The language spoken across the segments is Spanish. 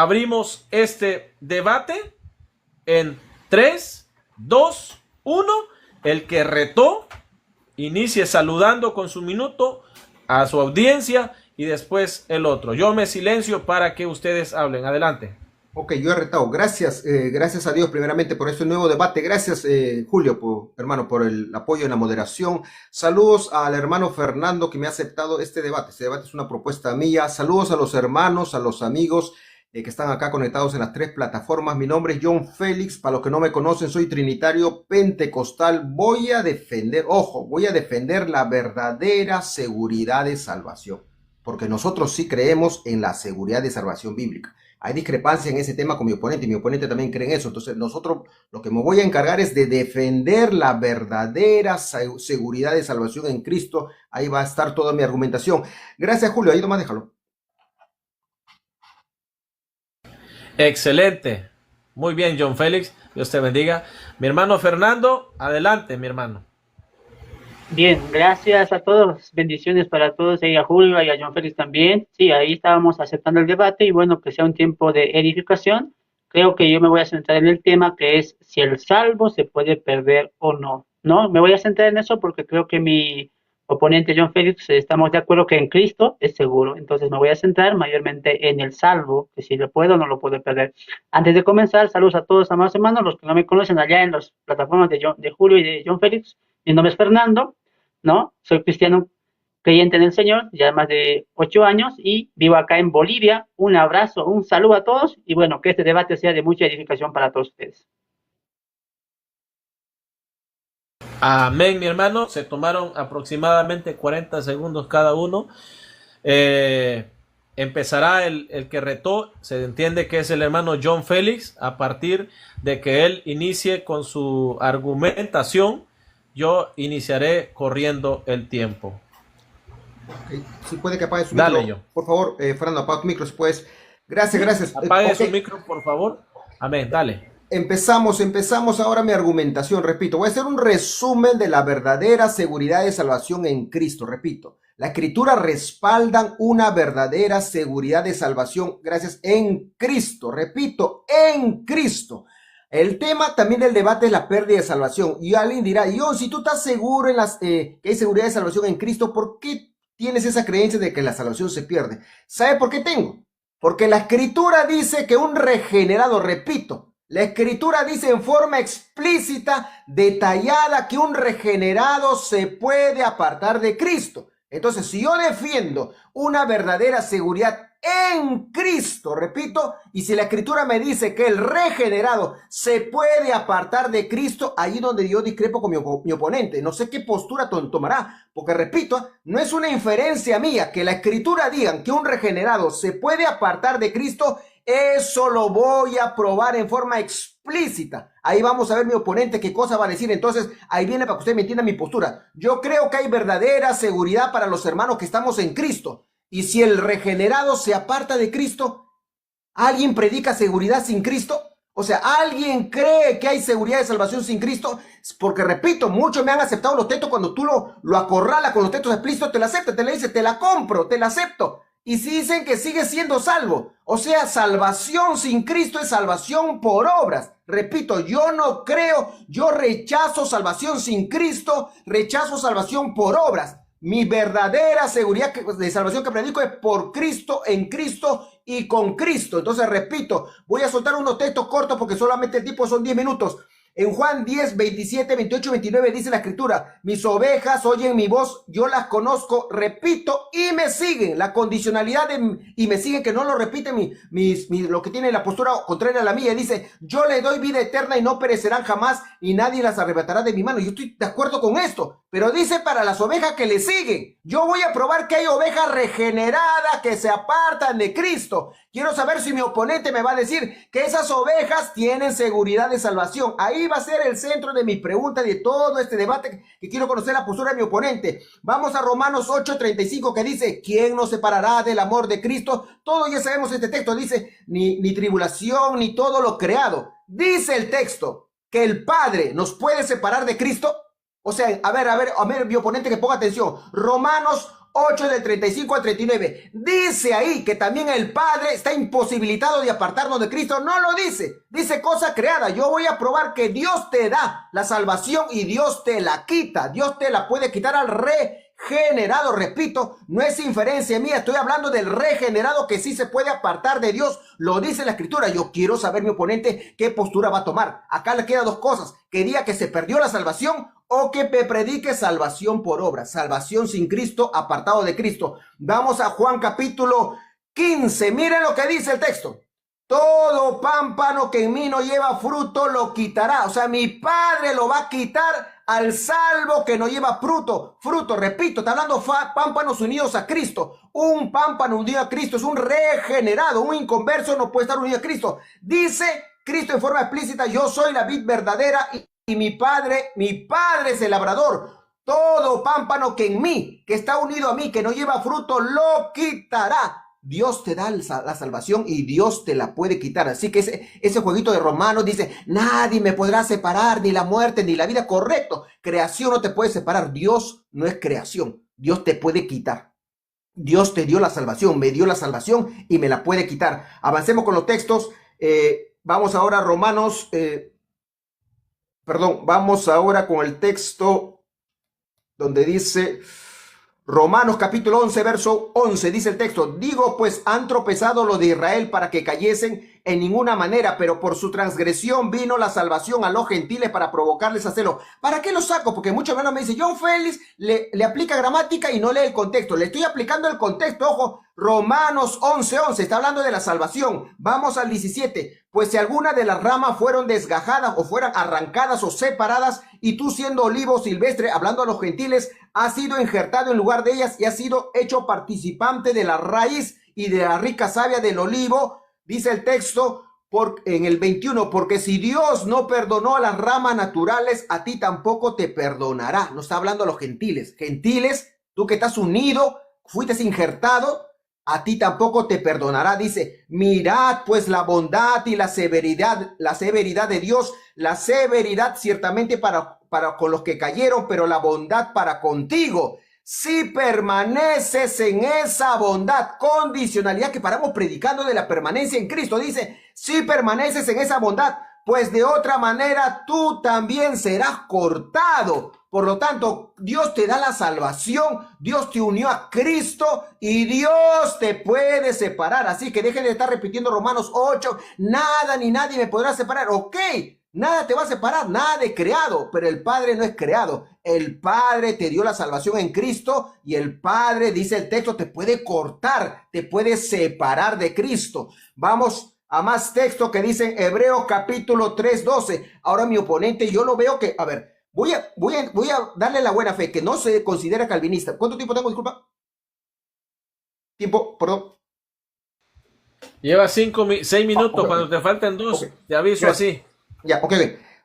abrimos este debate en 3, 2, 1. El que retó, inicie saludando con su minuto a su audiencia y después el otro. Yo me silencio para que ustedes hablen. Adelante. Ok, yo he retado. Gracias, gracias a Dios primeramente por este nuevo debate. Gracias, Julio, hermano, por el apoyo en la moderación. Saludos al hermano Fernando que me ha aceptado este debate. Este debate es una propuesta mía. Saludos a los hermanos, a los amigos que están acá conectados en las 3 plataformas. Mi nombre es John Félix. Para los que no me conocen, soy trinitario pentecostal. Voy a defender, ojo, voy a defender la verdadera seguridad de salvación. Porque nosotros sí creemos en la seguridad de salvación bíblica. Hay discrepancia en ese tema con mi oponente y mi oponente también cree en eso. Entonces nosotros lo que me voy a encargar es de defender la verdadera seguridad de salvación en Cristo. Ahí va a estar toda mi argumentación. Gracias, Julio. Ahí nomás déjalo. Excelente. Muy bien, John Félix. Dios te bendiga. Mi hermano Fernando, adelante, mi hermano. Bien, gracias a todos, bendiciones para todos, y a Julio y a John Félix también. Sí, ahí estábamos aceptando el debate y bueno, que sea un tiempo de edificación. Creo que yo me voy a centrar en el tema que es si el salvo se puede perder o no. No, me voy a centrar en eso porque creo que mi oponente John Félix estamos de acuerdo que en Cristo es seguro. Entonces me voy a centrar mayormente en el salvo, que si lo puedo o no lo puedo perder. Antes de comenzar, saludos a todos, amados hermanos, los que no me conocen allá en las plataformas de Julio y de John Félix. Mi nombre es Fernando, ¿no? Soy cristiano creyente en el Señor, ya más de 8 años y vivo acá en Bolivia. Un abrazo, un saludo a todos y bueno, que este debate sea de mucha edificación para todos ustedes. Amén, mi hermano. Se tomaron aproximadamente 40 segundos cada uno. Empezará el que retó. Se entiende que es el hermano John Félix. A partir de que él inicie con su argumentación, yo iniciaré corriendo el tiempo. Okay. Si puede que apague su Dale, micro. yo. Por favor, Fernando, apaga tu micro después. Gracias, gracias. Apague su micro, por favor. Amén, dale. Empezamos ahora mi argumentación. Repito, voy a hacer un resumen de la verdadera seguridad de salvación en Cristo. Repito, la Escritura respaldan una verdadera seguridad de salvación gracias en Cristo. Repito, en Cristo. El tema también del debate es la pérdida de salvación. Y alguien dirá, yo, si tú estás seguro en que hay seguridad de salvación en Cristo, ¿por qué tienes esa creencia de que la salvación se pierde? ¿Sabe por qué tengo? Porque la Escritura dice que un regenerado, repito, la Escritura dice en forma explícita, detallada, que un regenerado se puede apartar de Cristo. Entonces, si yo defiendo una verdadera seguridad en Cristo, repito, y si la Escritura me dice que el regenerado se puede apartar de Cristo, ahí donde yo discrepo con mi oponente. No sé qué postura tomará, porque repito, no es una inferencia mía que la Escritura diga que un regenerado se puede apartar de Cristo. Eso lo voy a probar en forma explícita. Ahí vamos a ver mi oponente qué cosa va a decir. Entonces, ahí viene para que usted me entienda mi postura. Yo creo que hay verdadera seguridad para los hermanos que estamos en Cristo. Y si el regenerado se aparta de Cristo, ¿alguien predica seguridad sin Cristo? O sea, ¿alguien cree que hay seguridad de salvación sin Cristo? Porque, repito, muchos me han aceptado los textos. Cuando tú lo acorralas con los textos explícitos, te la acepta, te la dice, te la compro, te la acepto. Y si dicen que sigue siendo salvo, o sea, salvación sin Cristo es salvación por obras. Repito, yo no creo, yo rechazo salvación sin Cristo, rechazo salvación por obras. Mi verdadera seguridad de salvación que predico es por Cristo, en Cristo y con Cristo. Entonces, repito, voy a soltar unos textos cortos porque solamente el tiempo son 10 minutos. En Juan 10, 27, 28, 29 dice la Escritura, mis ovejas oyen mi voz, yo las conozco, repito, y me siguen. La condicionalidad de y me siguen, que no lo repite lo que tiene la postura contraria a la mía, dice, yo le doy vida eterna y no perecerán jamás y nadie las arrebatará de mi mano. Yo estoy de acuerdo con esto, pero dice para las ovejas que le siguen. Yo voy a probar que hay ovejas regeneradas que se apartan de Cristo. Quiero saber si mi oponente me va a decir que esas ovejas tienen seguridad de salvación. Ahí va a ser el centro de mi pregunta de todo este debate, que quiero conocer la postura de mi oponente. Vamos a Romanos 8:35, que dice, ¿quién nos separará del amor de Cristo? Todos ya sabemos este texto, dice, ni tribulación, ni todo lo creado. Dice el texto que el Padre nos puede separar de Cristo. O sea, a ver, mi oponente que ponga atención. Romanos 8 del 35 al 39. Dice ahí que también el Padre está imposibilitado de apartarnos de Cristo. No lo dice. Dice cosa creada. Yo voy a probar que Dios te da la salvación y Dios te la quita. Dios te la puede quitar al regenerado. Repito, no es inferencia mía. Estoy hablando del regenerado que sí se puede apartar de Dios. Lo dice la Escritura. Yo quiero saber, mi oponente, qué postura va a tomar. Acá le quedan dos cosas. Que diga que se perdió la salvación o que me predique salvación por obra. Salvación sin Cristo, apartado de Cristo. Vamos a Juan capítulo 15. Miren lo que dice el texto. Todo pámpano que en mí no lleva fruto lo quitará. O sea, mi Padre lo va a quitar al salvo que no lleva fruto. Fruto, repito, está hablando pámpanos unidos a Cristo. Un pámpano unido a Cristo es un regenerado. Un inconverso no puede estar unido a Cristo. Dice Cristo en forma explícita: yo soy la vid verdadera y mi padre es el labrador. Todo pámpano que en mí, que está unido a mí, que no lleva fruto, lo quitará. Dios te da la salvación y Dios te la puede quitar. Así que ese jueguito de Romanos dice: nadie me podrá separar, ni la muerte, ni la vida. Correcto, creación no te puede separar. Dios no es creación. Dios te puede quitar. Dios te dio la salvación, me dio la salvación y me la puede quitar. Avancemos con los textos. Vamos ahora a Romanos, vamos ahora con el texto donde dice... Romanos capítulo 11, verso 11, dice el texto: digo, pues han tropezado los de Israel para que cayesen en ninguna manera, pero por su transgresión vino la salvación a los gentiles para provocarles a celo. ¿Para qué lo saco? Porque muchos hermanos me dicen: John Félix le aplica gramática y no lee el contexto. Le estoy aplicando el contexto, ojo. Romanos 11, 11, está hablando de la salvación. Vamos al 17. Pues si alguna de las ramas fueron desgajadas o fueran arrancadas o separadas, y tú siendo olivo silvestre, hablando a los gentiles, has sido injertado en lugar de ellas y has sido hecho participante de la raíz y de la rica savia del olivo, dice el texto en el 21, porque si Dios no perdonó a las ramas naturales, a ti tampoco te perdonará. No está hablando a los gentiles. Gentiles, tú que estás unido, fuiste injertado, a ti tampoco te perdonará. Dice: mirad pues la bondad y la severidad de Dios, la severidad ciertamente para con los que cayeron, pero la bondad para contigo, si permaneces en esa bondad. Condicionalidad que paramos predicando de la permanencia en Cristo. Dice: si permaneces en esa bondad, pues de otra manera tú también serás cortado. Por lo tanto, Dios te da la salvación, Dios te unió a Cristo y Dios te puede separar. Así que dejen de estar repitiendo Romanos 8, nada ni nadie me podrá separar. Ok, nada te va a separar, nada de creado, pero el Padre no es creado. El Padre te dio la salvación en Cristo y el Padre, dice el texto, te puede cortar, te puede separar de Cristo. Vamos a más texto que dicen Hebreos capítulo 3, 12. Ahora mi oponente, yo lo veo que, a ver, voy a darle la buena fe, que no se considera calvinista. ¿Cuánto tiempo tengo? Disculpa. Tiempo, perdón. Lleva 6 minutos. Okay. Cuando te falten 2, okay, te aviso así. Ya,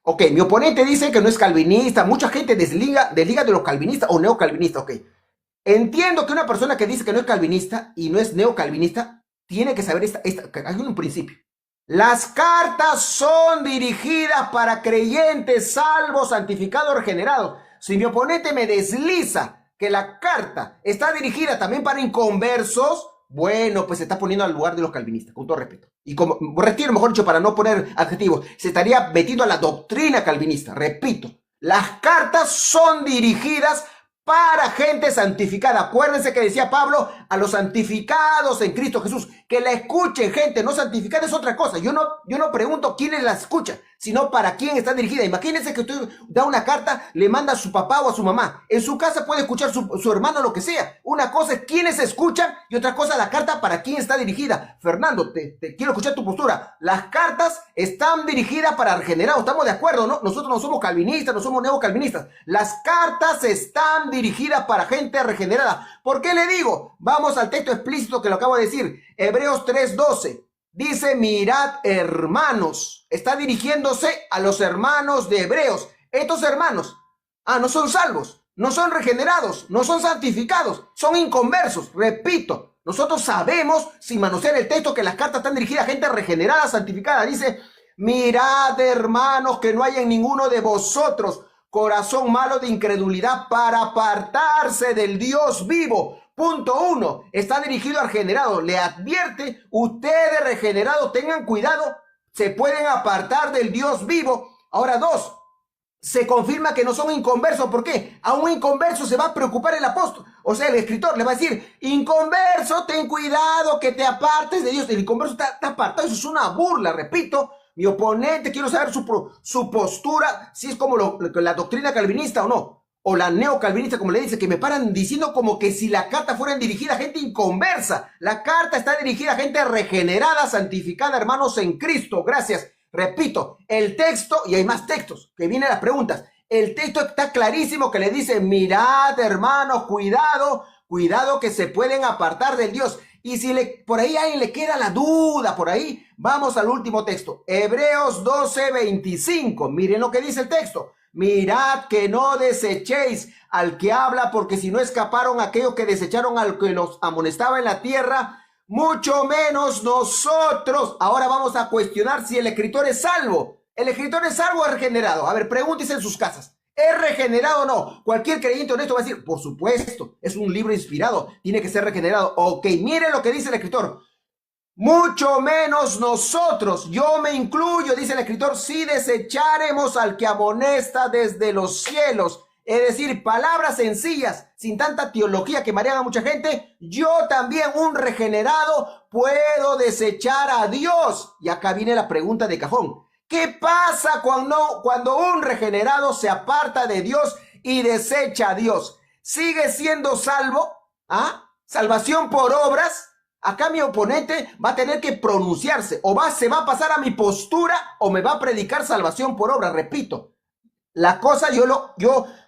ok, mi oponente dice que no es calvinista. Mucha gente desliga de los calvinistas o neocalvinistas. Ok, entiendo que una persona que dice que no es calvinista y no es neocalvinista tiene que saber hay un principio. Las cartas son dirigidas para creyentes, salvos, santificados, regenerados. Si mi oponente me desliza que la carta está dirigida también para inconversos, bueno, pues se está poniendo al lugar de los calvinistas, con todo respeto. Y como retiro, mejor dicho, para no poner adjetivos, se estaría metiendo a la doctrina calvinista. Repito, las cartas son dirigidas para gente santificada. Acuérdense que decía Pablo a los santificados en Cristo Jesús, que la escuchen. Gente no santificada es otra cosa. Yo no pregunto quiénes la escuchan, sino para quién está dirigida. Imagínense que usted da una carta, le manda a su papá o a su mamá. En su casa puede escuchar su hermano, lo que sea. Una cosa es quiénes escuchan y otra cosa la carta para quién está dirigida. Fernando, te quiero escuchar tu postura. Las cartas están dirigidas para regenerados. ¿Estamos de acuerdo, no? Nosotros no somos calvinistas, no somos neocalvinistas. Las cartas están dirigidas para gente regenerada. ¿Por qué le digo? Vamos al texto explícito que lo acabo de decir. Hebreos 3:12. Dice: mirad, hermanos. Está dirigiéndose a los hermanos de Hebreos. Estos hermanos, no son salvos, no son regenerados, no son santificados, son inconversos. Repito, nosotros sabemos, sin manosear el texto, que las cartas están dirigidas a gente regenerada, santificada. Dice: mirad, hermanos, que no haya en ninguno de vosotros corazón malo de incredulidad para apartarse del Dios vivo. Punto 1, está dirigido al regenerado. Le advierte, ustedes regenerados tengan cuidado, se pueden apartar del Dios vivo. Ahora 2, se confirma que no son inconversos. ¿Por qué? A un inconverso se va a preocupar el apóstol. O sea, el escritor le va a decir, inconverso, ten cuidado que te apartes de Dios. El inconverso está apartado, eso es una burla, repito. Mi oponente, quiero saber su postura, si es como la doctrina calvinista o no. O la neocalvinista, como le dice, que me paran diciendo como que si la carta fuera dirigida a gente inconversa. La carta está dirigida a gente regenerada, santificada, hermanos en Cristo. Gracias. Repito, el texto, y hay más textos, que vienen las preguntas. El texto está clarísimo que le dice, mirad, hermanos, cuidado, cuidado que se pueden apartar del Dios. Y si por ahí a alguien le queda la duda, por ahí, vamos al último texto. Hebreos 12:25. Miren lo que dice el texto. Mirad que no desechéis al que habla, porque si no escaparon aquellos que desecharon al que los amonestaba en la tierra, mucho menos nosotros. Ahora vamos a cuestionar si el escritor es salvo. ¿El escritor es salvo o es regenerado? A ver, pregúntense en sus casas. ¿Es regenerado o no? Cualquier creyente honesto va a decir, por supuesto, es un libro inspirado, tiene que ser regenerado. Ok, miren lo que dice el escritor. Mucho menos nosotros, yo me incluyo, dice el escritor, si desecharemos al que amonesta desde los cielos. Es decir, palabras sencillas, sin tanta teología que marean a mucha gente. Yo también, un regenerado, puedo desechar a Dios. Y acá viene la pregunta de cajón. ¿Qué pasa cuando un regenerado se aparta de Dios y desecha a Dios? ¿Sigue siendo salvo? ¿Ah? ¿Salvación por obras? Acá mi oponente va a tener que pronunciarse. Se va a pasar a mi postura o me va a predicar salvación por obra. Repito, la cosa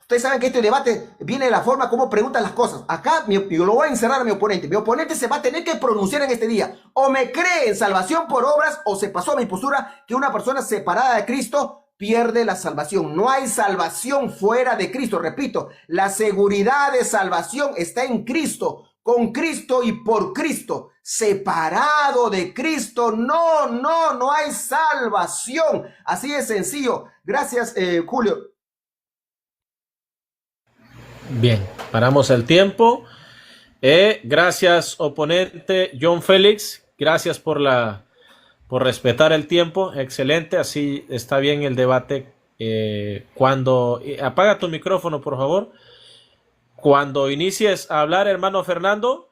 ustedes saben que este debate viene de la forma como preguntan las cosas. Acá yo lo voy a encerrar a mi oponente. Mi oponente se va a tener que pronunciar en este día. O me cree en salvación por obras o se pasó a mi postura que una persona separada de Cristo pierde la salvación. No hay salvación fuera de Cristo. Repito, la seguridad de salvación está en Cristo. Con Cristo y por Cristo, separado de Cristo, no hay salvación. Así de sencillo. Gracias, Julio. Bien, paramos el tiempo. Gracias, oponente John Félix. Gracias por respetar el tiempo. Excelente, así está bien el debate. Apaga tu micrófono, por favor. Cuando inicies a hablar, hermano Fernando,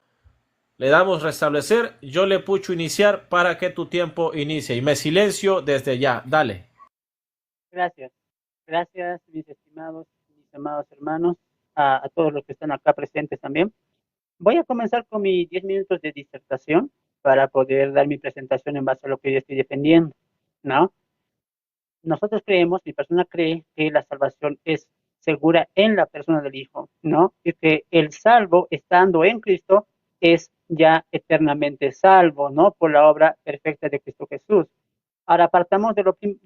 le damos restablecer. Yo le pucho iniciar para que tu tiempo inicie. Y me silencio desde ya. Dale. Gracias. Gracias, mis amados hermanos, a todos los que están acá presentes también. Voy a comenzar con mis 10 minutos de disertación para poder dar mi presentación en base a lo que yo estoy defendiendo, ¿no? Nosotros creemos, mi persona cree que la salvación es segura en la persona del Hijo, ¿no? Y que el salvo, estando en Cristo, es ya eternamente salvo, ¿no? Por la obra perfecta de Cristo Jesús. Ahora partamos de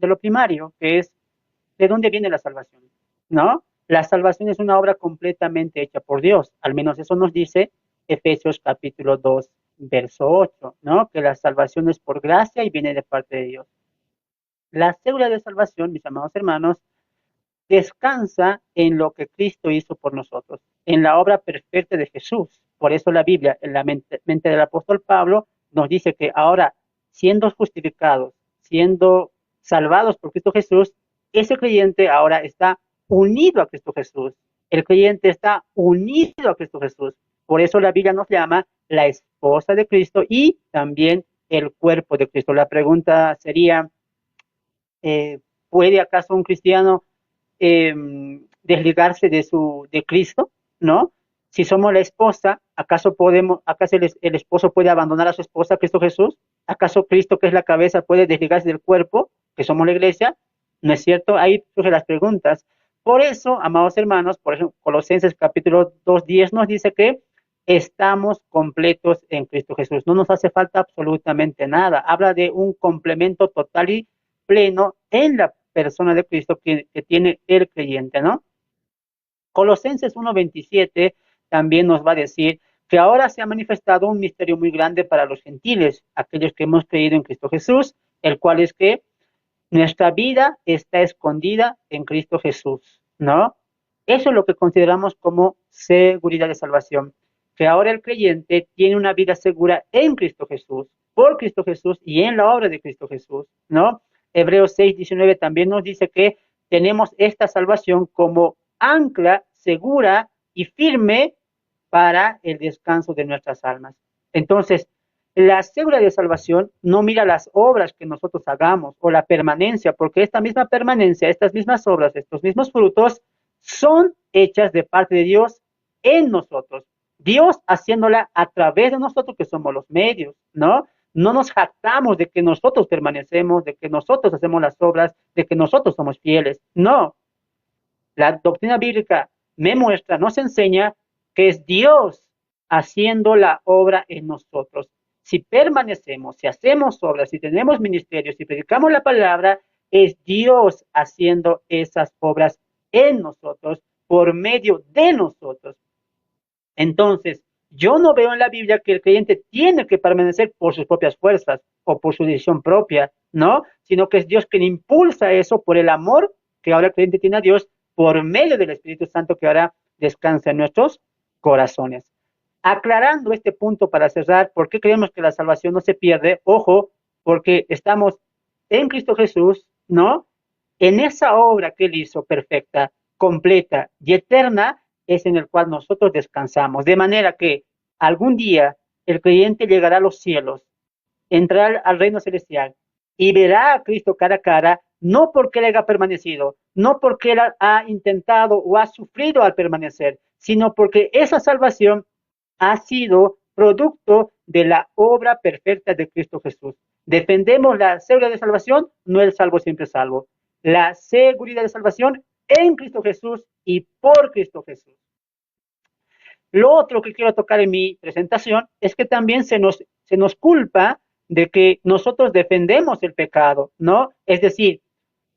lo primario, que es de dónde viene la salvación, ¿no? La salvación es una obra completamente hecha por Dios, al menos eso nos dice Efesios capítulo 2, verso 8, ¿no? Que la salvación es por gracia y viene de parte de Dios. La seguridad de salvación, mis amados hermanos, descansa en lo que Cristo hizo por nosotros, en la obra perfecta de Jesús. Por eso la Biblia, en la mente del apóstol Pablo, nos dice que ahora, siendo justificados, siendo salvados por Cristo Jesús, ese creyente ahora está unido a Cristo Jesús. El creyente está unido a Cristo Jesús. Por eso la Biblia nos llama la esposa de Cristo y también el cuerpo de Cristo. La pregunta sería, ¿puede acaso un cristiano desligarse de Cristo? ¿No? Si somos la esposa, ¿acaso el esposo puede abandonar a su esposa, Cristo Jesús? ¿Acaso Cristo, que es la cabeza, puede desligarse del cuerpo, que somos la iglesia? ¿No es cierto? Ahí surgen las preguntas. Por eso, amados hermanos, por ejemplo, Colosenses capítulo 2:10 nos dice que estamos completos en Cristo Jesús. No nos hace falta absolutamente nada. Habla de un complemento total y pleno en la persona de Cristo que tiene el creyente, ¿no? Colosenses 1:27 también nos va a decir que ahora se ha manifestado un misterio muy grande para los gentiles, aquellos que hemos creído en Cristo Jesús, el cual es que nuestra vida está escondida en Cristo Jesús, ¿no? Eso es lo que consideramos como seguridad de salvación. que ahora el creyente tiene una vida segura en Cristo Jesús, por Cristo Jesús y en la obra de Cristo Jesús, ¿no? Hebreos 6:19 también nos dice que tenemos esta salvación como ancla segura y firme para el descanso de nuestras almas. Entonces, la seguridad de salvación no mira las obras que nosotros hagamos o la permanencia, porque esta misma permanencia, estas mismas obras, estos mismos frutos son hechas de parte de Dios en nosotros. Dios haciéndola a través de nosotros, que somos los medios, ¿no? No nos jactamos de que nosotros permanecemos, de que nosotros hacemos las obras, de que nosotros somos fieles. No. La doctrina bíblica me muestra, nos enseña que es Dios haciendo la obra en nosotros. Si permanecemos, si hacemos obras, si tenemos ministerios, si predicamos la palabra, es Dios haciendo esas obras en nosotros, por medio de nosotros. Entonces, yo no veo en la Biblia que el creyente tiene que permanecer por sus propias fuerzas o por su decisión propia, ¿no? Sino que es Dios quien impulsa eso por el amor que ahora el creyente tiene a Dios por medio del Espíritu Santo que ahora descansa en nuestros corazones. Aclarando este punto para cerrar, ¿por qué creemos que la salvación no se pierde? Ojo, porque estamos en Cristo Jesús, ¿no? En esa obra que Él hizo perfecta, completa y eterna, es en el cual nosotros descansamos. De manera que algún día el creyente llegará a los cielos, entrará al reino celestial y verá a Cristo cara a cara, no porque Él haya permanecido, no porque Él ha intentado o ha sufrido al permanecer, sino porque esa salvación ha sido producto de la obra perfecta de Cristo Jesús. Defendemos la seguridad de salvación, no el salvo siempre salvo. La seguridad de salvación en Cristo Jesús y por Cristo Jesús. Lo otro que quiero tocar en mi presentación es que también se nos culpa de que nosotros defendemos el pecado, ¿no? Es decir,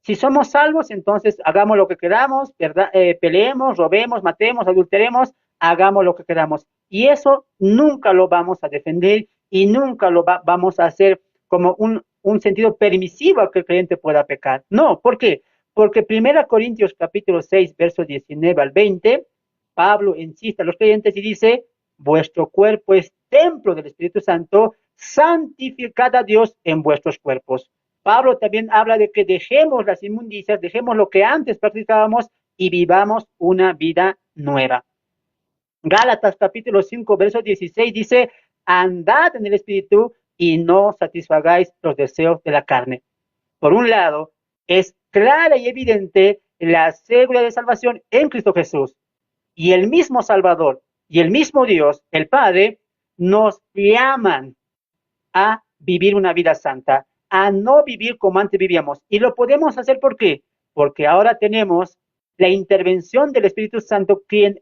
si somos salvos, entonces hagamos lo que queramos, peleemos, robemos, matemos, adulteremos, hagamos lo que queramos. Y eso nunca lo vamos a defender y nunca lo vamos a hacer como un sentido permisivo a que el creyente pueda pecar. No, ¿por qué? Porque 1 Corintios capítulo 6, versos 19 al 20, Pablo insiste a los creyentes y dice, vuestro cuerpo es templo del Espíritu Santo, santificad a Dios en vuestros cuerpos. Pablo también habla de que dejemos las inmundicias, dejemos lo que antes practicábamos y vivamos una vida nueva. Gálatas capítulo 5, verso 16 dice, andad en el Espíritu y no satisfagáis los deseos de la carne. Por un lado, es clara y evidente la seguridad de salvación en Cristo Jesús. Y el mismo Salvador y el mismo Dios, el Padre, nos llaman a vivir una vida santa, a no vivir como antes vivíamos. Y lo podemos hacer ¿por qué? Porque ahora tenemos la intervención del Espíritu Santo, quien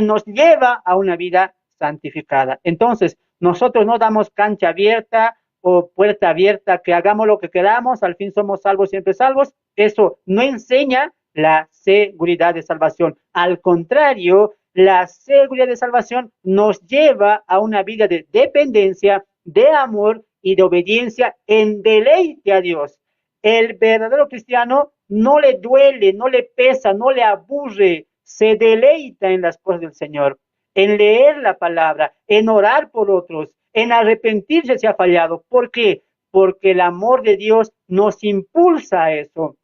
nos lleva a una vida santificada. Entonces, nosotros no damos cancha abierta o puerta abierta, que hagamos lo que queramos, al fin somos salvos, siempre salvos. Eso no enseña la seguridad de salvación. Al contrario, la seguridad de salvación nos lleva a una vida de dependencia, de amor y de obediencia en deleite a Dios. El verdadero cristiano no le duele, no le pesa, no le aburre, se deleita en las cosas del Señor, en leer la palabra, en orar por otros, en arrepentirse si ha fallado. ¿Por qué? Porque el amor de Dios nos impulsa a eso.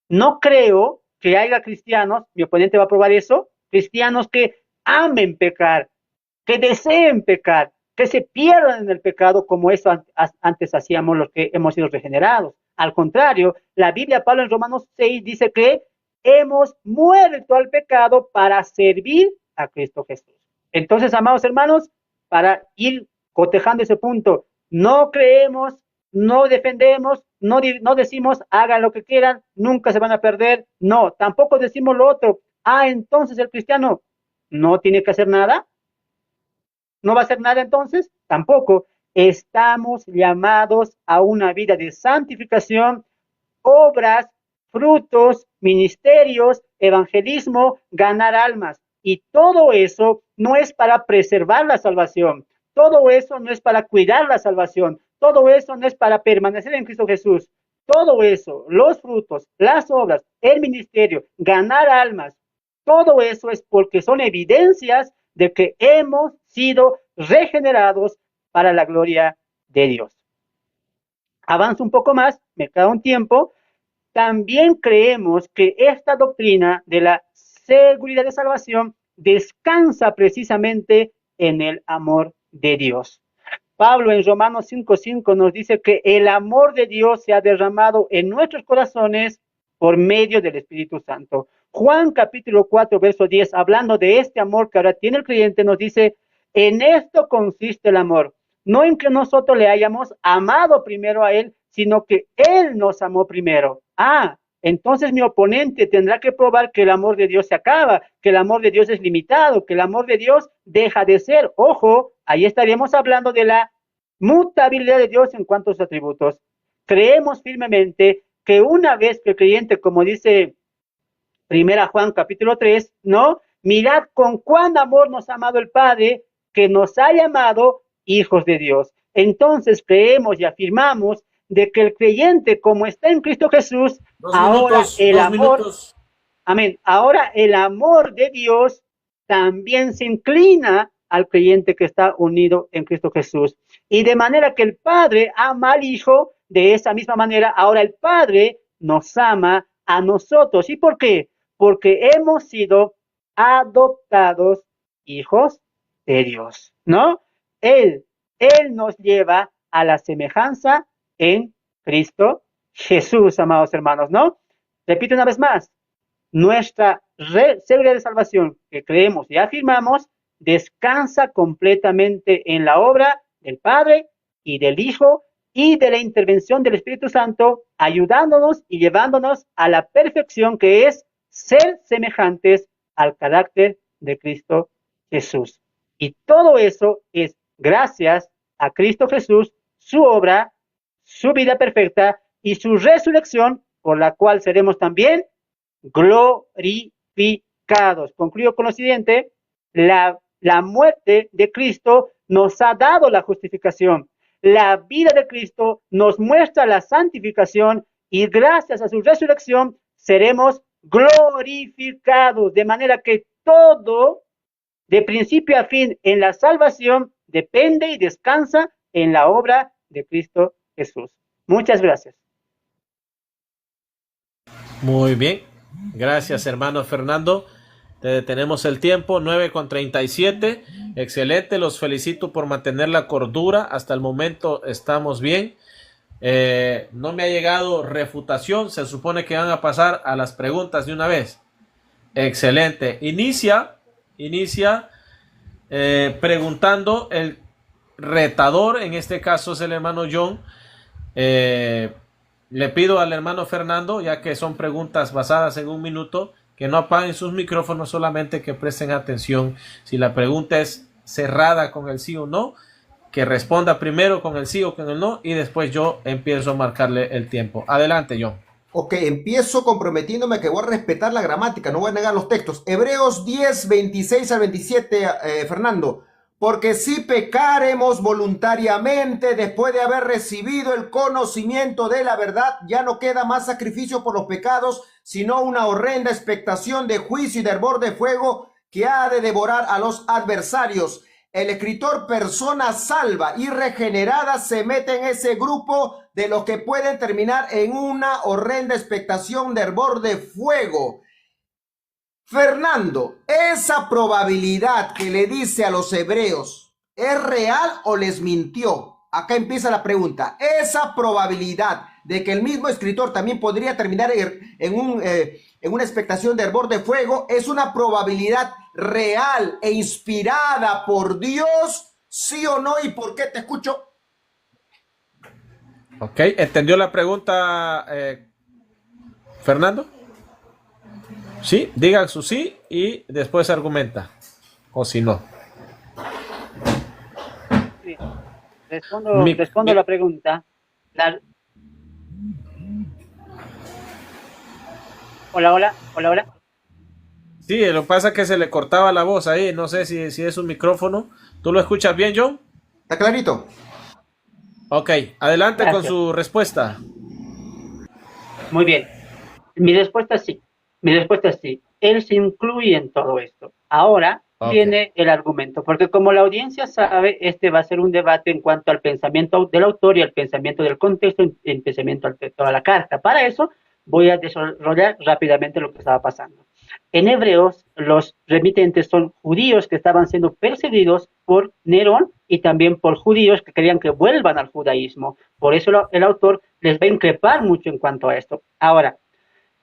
No creo que haya cristianos, mi oponente va a probar eso, cristianos que amen pecar, que deseen pecar, que se pierdan en el pecado como eso antes hacíamos los que hemos sido regenerados. Al contrario, la Biblia, Pablo en Romanos 6 dice que hemos muerto al pecado para servir a Cristo Jesús. Entonces, amados hermanos, para ir cotejando ese punto, no creemos, no defendemos, no decimos hagan lo que quieran, nunca se van a perder. No, tampoco decimos lo otro. Entonces el cristiano no tiene que hacer nada. ¿No va a hacer nada entonces? Tampoco. Estamos llamados a una vida de santificación, obras, frutos, ministerios, evangelismo, ganar almas. Y todo eso no es para preservar la salvación. Todo eso no es para cuidar la salvación. Todo eso no es para permanecer en Cristo Jesús. Todo eso, los frutos, las obras, el ministerio, ganar almas, todo eso es porque son evidencias de que hemos sido regenerados para la gloria de Dios. Avanzo un poco más, me queda un tiempo. También creemos que esta doctrina de la seguridad de salvación descansa precisamente en el amor de Dios. Pablo en Romanos 5:5 nos dice que el amor de Dios se ha derramado en nuestros corazones por medio del Espíritu Santo. Juan capítulo 4, verso 10, hablando de este amor que ahora tiene el creyente, nos dice, en esto consiste el amor, no en que nosotros le hayamos amado primero a Él, sino que Él nos amó primero. Entonces mi oponente tendrá que probar que el amor de Dios se acaba, que el amor de Dios es limitado, que el amor de Dios deja de ser. Ojo, ahí estaríamos hablando de la mutabilidad de Dios en cuanto a sus atributos. Creemos firmemente que una vez que el creyente, como dice Primera Juan capítulo 3, ¿no? Mirad con cuán amor nos ha amado el Padre, que nos ha llamado hijos de Dios. Entonces creemos y afirmamos de que el creyente, como está en Cristo Jesús, ahora el amor, amén, ahora el amor de Dios también se inclina al creyente que está unido en Cristo Jesús. Y de manera que el Padre ama al Hijo, de esa misma manera, ahora el Padre nos ama a nosotros. ¿Y por qué? Porque hemos sido adoptados hijos de Dios, ¿no? Él nos lleva a la semejanza en Cristo Jesús, amados hermanos, ¿no? Repito una vez más, nuestra seguridad de salvación que creemos y afirmamos descansa completamente en la obra del Padre y del Hijo y de la intervención del Espíritu Santo, ayudándonos y llevándonos a la perfección que es ser semejantes al carácter de Cristo Jesús. Y todo eso es gracias a Cristo Jesús, su obra, su vida perfecta y su resurrección, por la cual seremos también glorificados. Concluyo con lo siguiente, la muerte de Cristo nos ha dado la justificación. La vida de Cristo nos muestra la santificación y gracias a su resurrección seremos glorificados, de manera que todo, de principio a fin, en la salvación depende y descansa en la obra de Cristo Jesús. Muchas gracias. Muy bien, gracias hermano Fernando. Tenemos el tiempo, 9:37. Excelente, los felicito por mantener la cordura. Hasta el momento estamos bien. No me ha llegado refutación. Se supone que van a pasar a las preguntas de una vez. Excelente. Inicia preguntando el retador. En este caso es el hermano John. Le pido al hermano Fernando, ya que son preguntas basadas en un minuto, que no apaguen sus micrófonos, solamente que presten atención. Si la pregunta es cerrada con el sí o no, que responda primero con el sí o con el no, y después yo empiezo a marcarle el tiempo. Adelante, John. Ok, empiezo comprometiéndome que voy a respetar la gramática, no voy a negar los textos. Hebreos 10, 26 al 27, Fernando. Porque si pecaremos voluntariamente después de haber recibido el conocimiento de la verdad, ya no queda más sacrificio por los pecados, sino una horrenda expectación de juicio y de hervor de fuego que ha de devorar a los adversarios. El escritor, persona salva y regenerada, se mete en ese grupo de los que pueden terminar en una horrenda expectación de hervor de fuego. Fernando, ¿esa probabilidad que le dice a los hebreos es real o les mintió? Acá empieza la pregunta. Esa probabilidad de que el mismo escritor también podría terminar en una expectación de hervor de fuego, ¿es una probabilidad real e inspirada por Dios? ¿Sí o no? ¿Y por qué? Te escucho. Ok, ¿entendió la pregunta, Fernando? Sí, digan su sí y después argumenta. O si no. Sí. Respondo la pregunta. Hola. Sí, lo que pasa es que se le cortaba la voz ahí. No sé si es un micrófono. ¿Tú lo escuchas bien, John? ¿Está clarito? Ok, adelante. Gracias. Con su respuesta. Muy bien. Mi respuesta es sí. Él se incluye en todo esto. Ahora, Ok. viene el argumento, porque como la audiencia sabe, este va a ser un debate en cuanto al pensamiento del autor y al pensamiento del contexto, el pensamiento de toda la carta. Para eso voy a desarrollar rápidamente lo que estaba pasando. En Hebreos, los remitentes son judíos que estaban siendo perseguidos por Nerón y también por judíos que querían que vuelvan al judaísmo. Por eso el autor les va a increpar mucho en cuanto a esto. Ahora,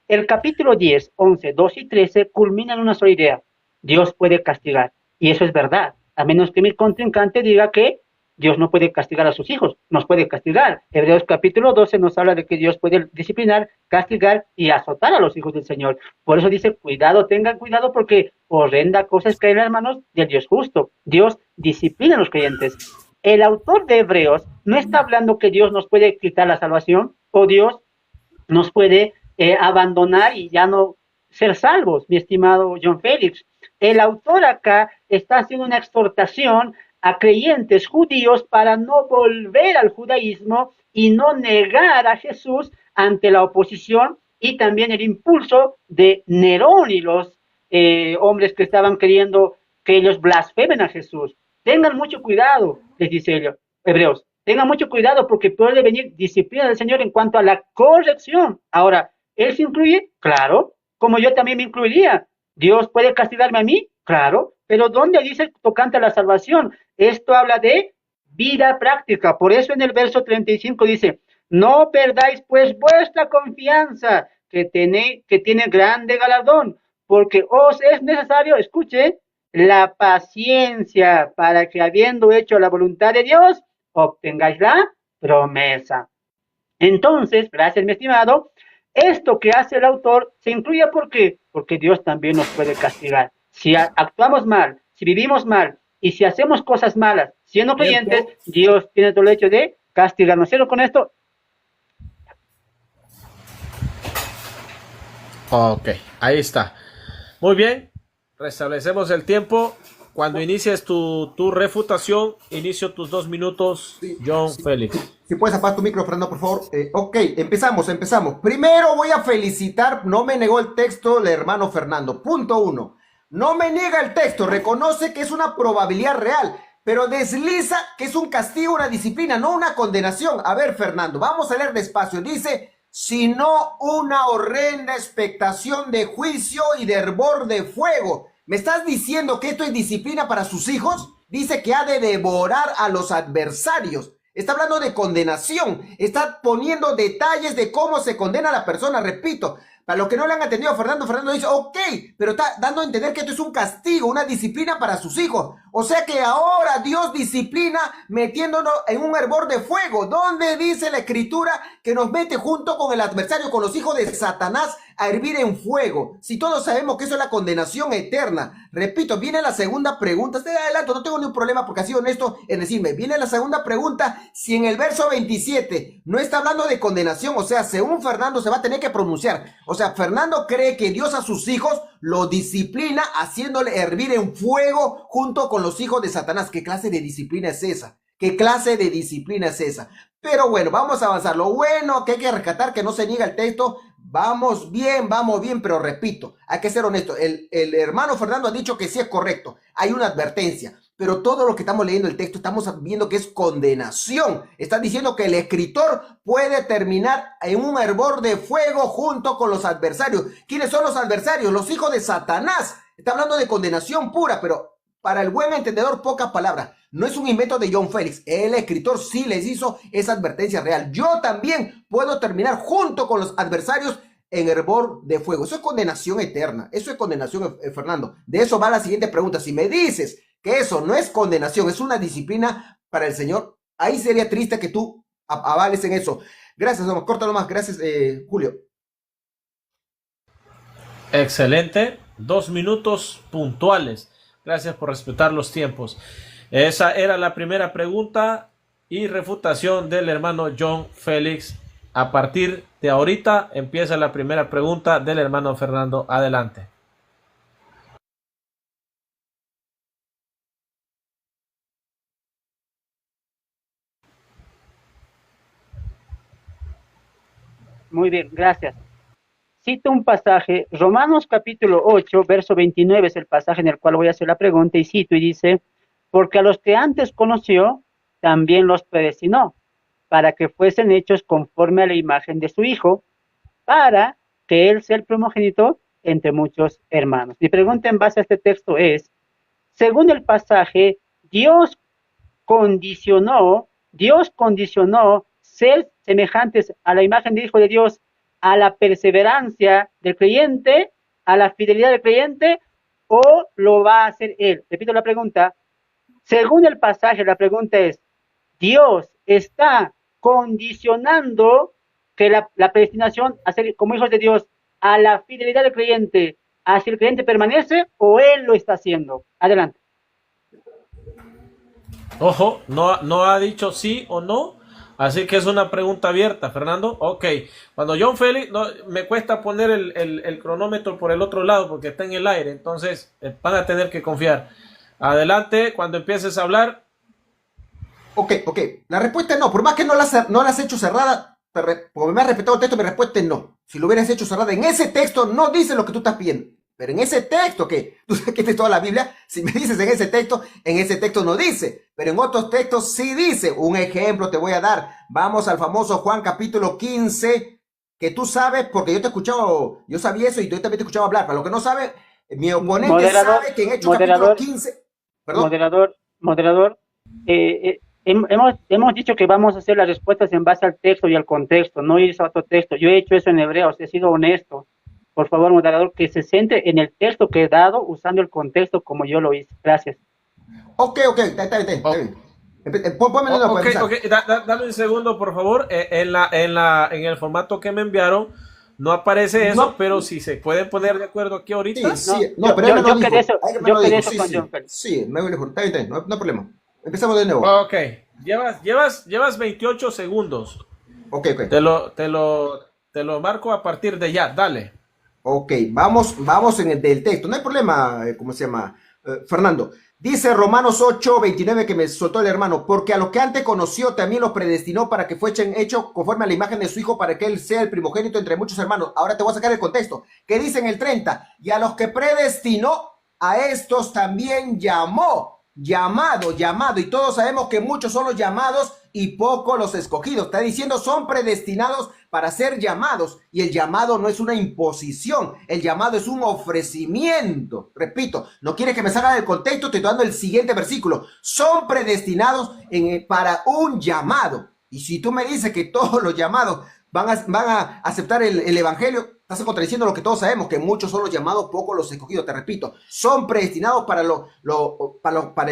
el capítulo 10, 11, 12 y 13 culminan en una sola idea. Dios puede castigar. Y eso es verdad. A menos que mi contrincante diga que Dios no puede castigar a sus hijos. Nos puede castigar. Hebreos capítulo 12 nos habla de que Dios puede disciplinar, castigar y azotar a los hijos del Señor. Por eso dice, cuidado, tengan cuidado porque horrenda cosa es caer en las manos del Dios justo. Dios disciplina a los creyentes. El autor de Hebreos no está hablando que Dios nos puede quitar la salvación o Dios nos puede abandonar y ya no ser salvos, mi estimado John Félix. El autor acá está haciendo una exhortación a creyentes judíos para no volver al judaísmo y no negar a Jesús ante la oposición y también el impulso de Nerón y los hombres que estaban queriendo que ellos blasfemen a Jesús. Tengan mucho cuidado, les dice ellos, Hebreos. Tengan mucho cuidado porque puede venir disciplina del Señor en cuanto a la corrección. Ahora, ¿Él se incluye? Claro, como yo también me incluiría. ¿Dios puede castigarme a mí? Claro, pero ¿dónde dice tocante a la salvación? Esto habla de vida práctica. Por eso en el verso 35 dice, no perdáis pues vuestra confianza, que tiene grande galardón, porque os es necesario, escuche, la paciencia para que habiendo hecho la voluntad de Dios, obtengáis la promesa. Entonces, gracias, mi estimado, esto que hace el autor se incluye porque Dios también nos puede castigar. Si actuamos mal, si vivimos mal y si hacemos cosas malas siendo creyentes, Tiempo. Dios tiene todo el hecho de castigarnos. ¿Cierto con esto? Ok, ahí está. Muy bien, restablecemos el tiempo. Cuando inicies tu refutación, inicio tus 2 minutos, Sí, John sí. Félix. Si puedes apagar tu micro, Fernando, por favor. Ok, empezamos. Primero voy a felicitar, no me negó el texto el hermano Fernando. Punto uno. No me niega el texto, reconoce que es una probabilidad real, pero desliza que es un castigo, una disciplina, no una condenación. A ver, Fernando, vamos a leer despacio. Dice, sino una horrenda expectación de juicio y de hervor de fuego. ¿Me estás diciendo que esto es disciplina para sus hijos? Dice que ha de devorar a los adversarios. Está hablando de condenación. Está poniendo detalles de cómo se condena a la persona. Repito, para los que no le han atendido a Fernando, Fernando dice, ok, pero está dando a entender que esto es un castigo, una disciplina para sus hijos. O sea que ahora Dios disciplina metiéndonos en un hervor de fuego. ¿Dónde dice la escritura que nos mete junto con el adversario, con los hijos de Satanás, a hervir en fuego? Si todos sabemos que eso es la condenación eterna. Repito, viene la segunda pregunta. Estoy adelanto, no tengo ningún problema porque ha sido honesto en decirme. Viene la segunda pregunta. Si en el verso 27 no está hablando de condenación, o sea, según Fernando se va a tener que pronunciar. O sea, Fernando cree que Dios a sus hijos lo disciplina haciéndole hervir en fuego junto con los hijos de Satanás. ¿Qué clase de disciplina es esa? ¿Qué clase de disciplina es esa? Pero bueno, vamos a avanzar. Lo bueno que hay que rescatar, que no se niega el texto. Vamos bien, pero repito, hay que ser honesto. El hermano Fernando ha dicho que sí es correcto. Hay una advertencia. Pero todo lo que estamos leyendo el texto, estamos viendo que es condenación. Está diciendo que el escritor puede terminar en un hervor de fuego junto con los adversarios. ¿Quiénes son los adversarios? Los hijos de Satanás. Está hablando de condenación pura, pero para el buen entendedor, pocas palabras. No es un invento de John Félix. El escritor sí les hizo esa advertencia real. Yo también puedo terminar junto con los adversarios en hervor de fuego. Eso es condenación eterna. Eso es condenación, Fernando. De eso va la siguiente pregunta. Si me dices que eso no es condenación, es una disciplina para el Señor, ahí sería triste que tú avales en eso. Gracias, nomás, córtalo más. Gracias, Julio. Excelente. 2 minutos puntuales. Gracias por respetar los tiempos. Esa era la primera pregunta y refutación del hermano John Félix. A partir de ahorita empieza la primera pregunta del hermano Fernando. Adelante. Muy bien, gracias. cito un pasaje, Romanos capítulo 8, verso 29 es el pasaje en el cual voy a hacer la pregunta y cito y dice, porque a los que antes conoció, también los predestinó, para que fuesen hechos conforme a la imagen de su Hijo, para que Él sea el primogénito entre muchos hermanos. Mi pregunta en base a este texto es, según el pasaje, Dios condicionó ser semejantes a la imagen del Hijo de Dios, a la perseverancia del creyente, a la fidelidad del creyente, o lo va a hacer Él. Repito la pregunta. Según el pasaje, la pregunta es, ¿Dios está condicionando que la predestinación a ser como hijos de Dios a la fidelidad del creyente, a si el creyente permanece o Él lo está haciendo? Adelante. Ojo, no ha dicho sí o no, así que es una pregunta abierta, Fernando. Ok, cuando John Félix, no, me cuesta poner el cronómetro por el otro lado porque está en el aire, entonces van a tener que confiar. Adelante, cuando empieces a hablar. Ok. La respuesta es no. Por más que no la has hecho cerrada, como me has respetado el texto, mi respuesta es no. Si lo hubieras hecho cerrada, en ese texto no dice lo que tú estás pidiendo. Pero en ese texto, que tú sabes que es toda la Biblia, si me dices en ese texto no dice. Pero en otros textos sí dice. Un ejemplo te voy a dar. Vamos al famoso Juan capítulo 15, que tú sabes, porque yo te he escuchado, yo sabía eso y yo también te he escuchado hablar. Para lo que no sabe, mi oponente sabe que en Hechos capítulo 15... ¿Perdón? Moderador, hemos dicho que vamos a hacer las respuestas en base al texto y al contexto, no irse a otro texto. Yo he hecho eso en Hebreos, he sido honesto. Por favor, moderador, que se centre en el texto que he dado usando el contexto como yo lo hice. Gracias. Ok, está bien. Ponme de nuevo para empezar. Dame un segundo, por favor. En el formato que me enviaron no aparece eso, No. pero si se pueden poner de acuerdo aquí ahorita. Sí, No, pero él me lo dijo. yo quedé eso con John Félix. Sí, me lo dijo. Está bien, no hay problema. Empezamos de nuevo. Ok, llevas 28 segundos. Ok. Te lo marco a partir de ya, dale. Ok, vamos en el del texto. No hay problema, ¿cómo se llama? Fernando. Dice Romanos 8, 29 que me soltó el hermano, porque a los que antes conoció también los predestinó para que fuesen hechos conforme a la imagen de su Hijo, para que él sea el primogénito entre muchos hermanos. Ahora te voy a sacar el contexto. ¿Qué dice en el 30? Y a los que predestinó, a estos también llamó. Llamado, y todos sabemos que muchos son los llamados y pocos los escogidos. Está diciendo son predestinados para ser llamados, y el llamado no es una imposición, el llamado es un ofrecimiento. Repito, no quieres que me salga del contexto, te estoy dando el siguiente versículo. Son predestinados para un llamado. Y si tú me dices que todos los llamados van a aceptar el evangelio, estás contradiciendo lo que todos sabemos, que muchos son los llamados, pocos los escogidos. Te repito, son predestinados para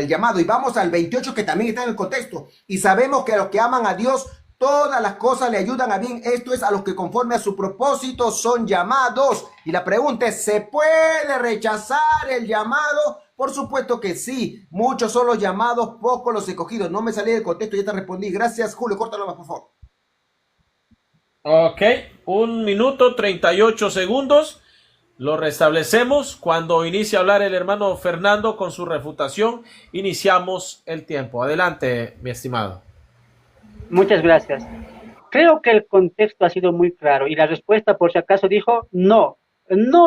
el llamado. Y vamos al 28, que también está en el contexto. Y sabemos que a los que aman a Dios, todas las cosas le ayudan a bien. Esto es a los que conforme a su propósito son llamados. Y la pregunta es, ¿se puede rechazar el llamado? Por supuesto que sí. Muchos son los llamados, pocos los escogidos. No me salí del contexto, ya te respondí. Gracias, Julio. Córtalo más, por favor. Ok, 1 minuto 38 segundos. Lo restablecemos cuando inicie a hablar el hermano Fernando con su refutación. Iniciamos el tiempo. Adelante, mi estimado. Muchas gracias. Creo que el contexto ha sido muy claro y la respuesta, por si acaso, dijo no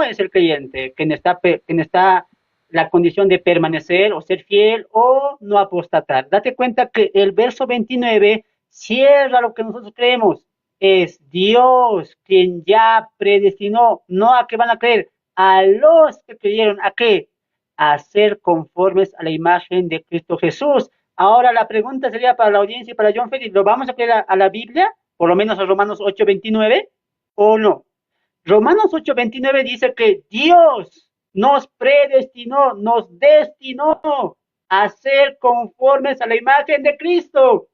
es el creyente quien está la condición de permanecer o ser fiel o no apostatar. Date cuenta que el verso 29 cierra lo que nosotros creemos. Es Dios quien ya predestinó, no a que van a creer, a los que creyeron, ¿a qué? A ser conformes a la imagen de Cristo Jesús. Ahora la pregunta sería para la audiencia y para John Félix, ¿lo vamos a creer a la Biblia? Por lo menos a Romanos 8:29, ¿o no? Romanos 8:29 dice que Dios nos predestinó, nos destinó a ser conformes a la imagen de Cristo.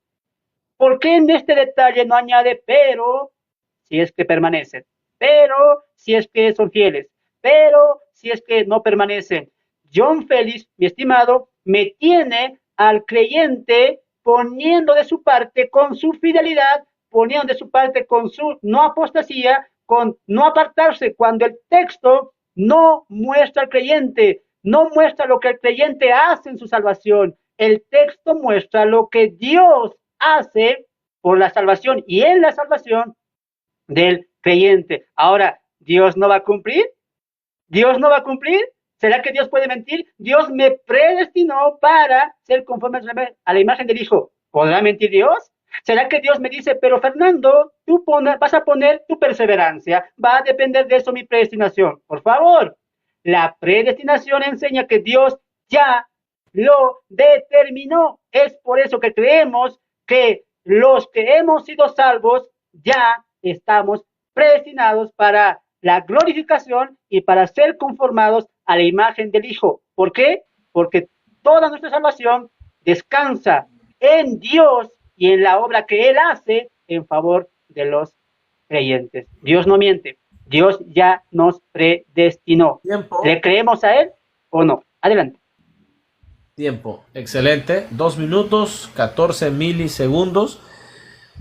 ¿Por qué en este detalle no añade pero si es que permanecen? Pero si es que son fieles. Pero si es que no permanecen. John Félix, mi estimado, me tiene al creyente poniendo de su parte con su fidelidad, poniendo de su parte con su no apostasía, con no apartarse, cuando el texto no muestra al creyente, no muestra lo que el creyente hace en su salvación. El texto muestra lo que Dios hace por la salvación y en la salvación del creyente. Ahora, ¿Dios no va a cumplir? ¿Dios no va a cumplir? ¿Será que Dios puede mentir? Dios me predestinó para ser conforme a la imagen del Hijo. ¿Podrá mentir Dios? ¿Será que Dios me dice, pero Fernando, vas a poner tu perseverancia? Va a depender de eso mi predestinación. Por favor, la predestinación enseña que Dios ya lo determinó. Es por eso que creemos que los que hemos sido salvos ya estamos predestinados para la glorificación y para ser conformados a la imagen del Hijo. ¿Por qué? Porque toda nuestra salvación descansa en Dios y en la obra que Él hace en favor de los creyentes. Dios no miente. Dios ya nos predestinó. Tiempo. ¿Le creemos a Él o no? Adelante. Tiempo. Excelente. 2 minutos, 14 milisegundos.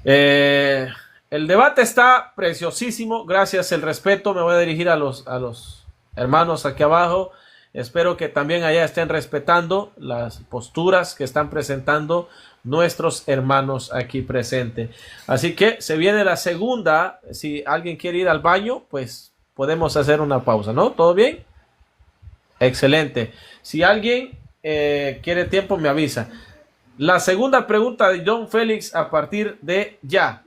El debate está preciosísimo. Gracias, el respeto. Me voy a dirigir a los hermanos aquí abajo. Espero que también allá estén respetando las posturas que están presentando nuestros hermanos aquí presentes. Así que se viene la segunda. Si alguien quiere ir al baño, pues podemos hacer una pausa, ¿no? ¿Todo bien? Excelente. Si alguien quiere tiempo, me avisa. La segunda pregunta de John Félix a partir de ya.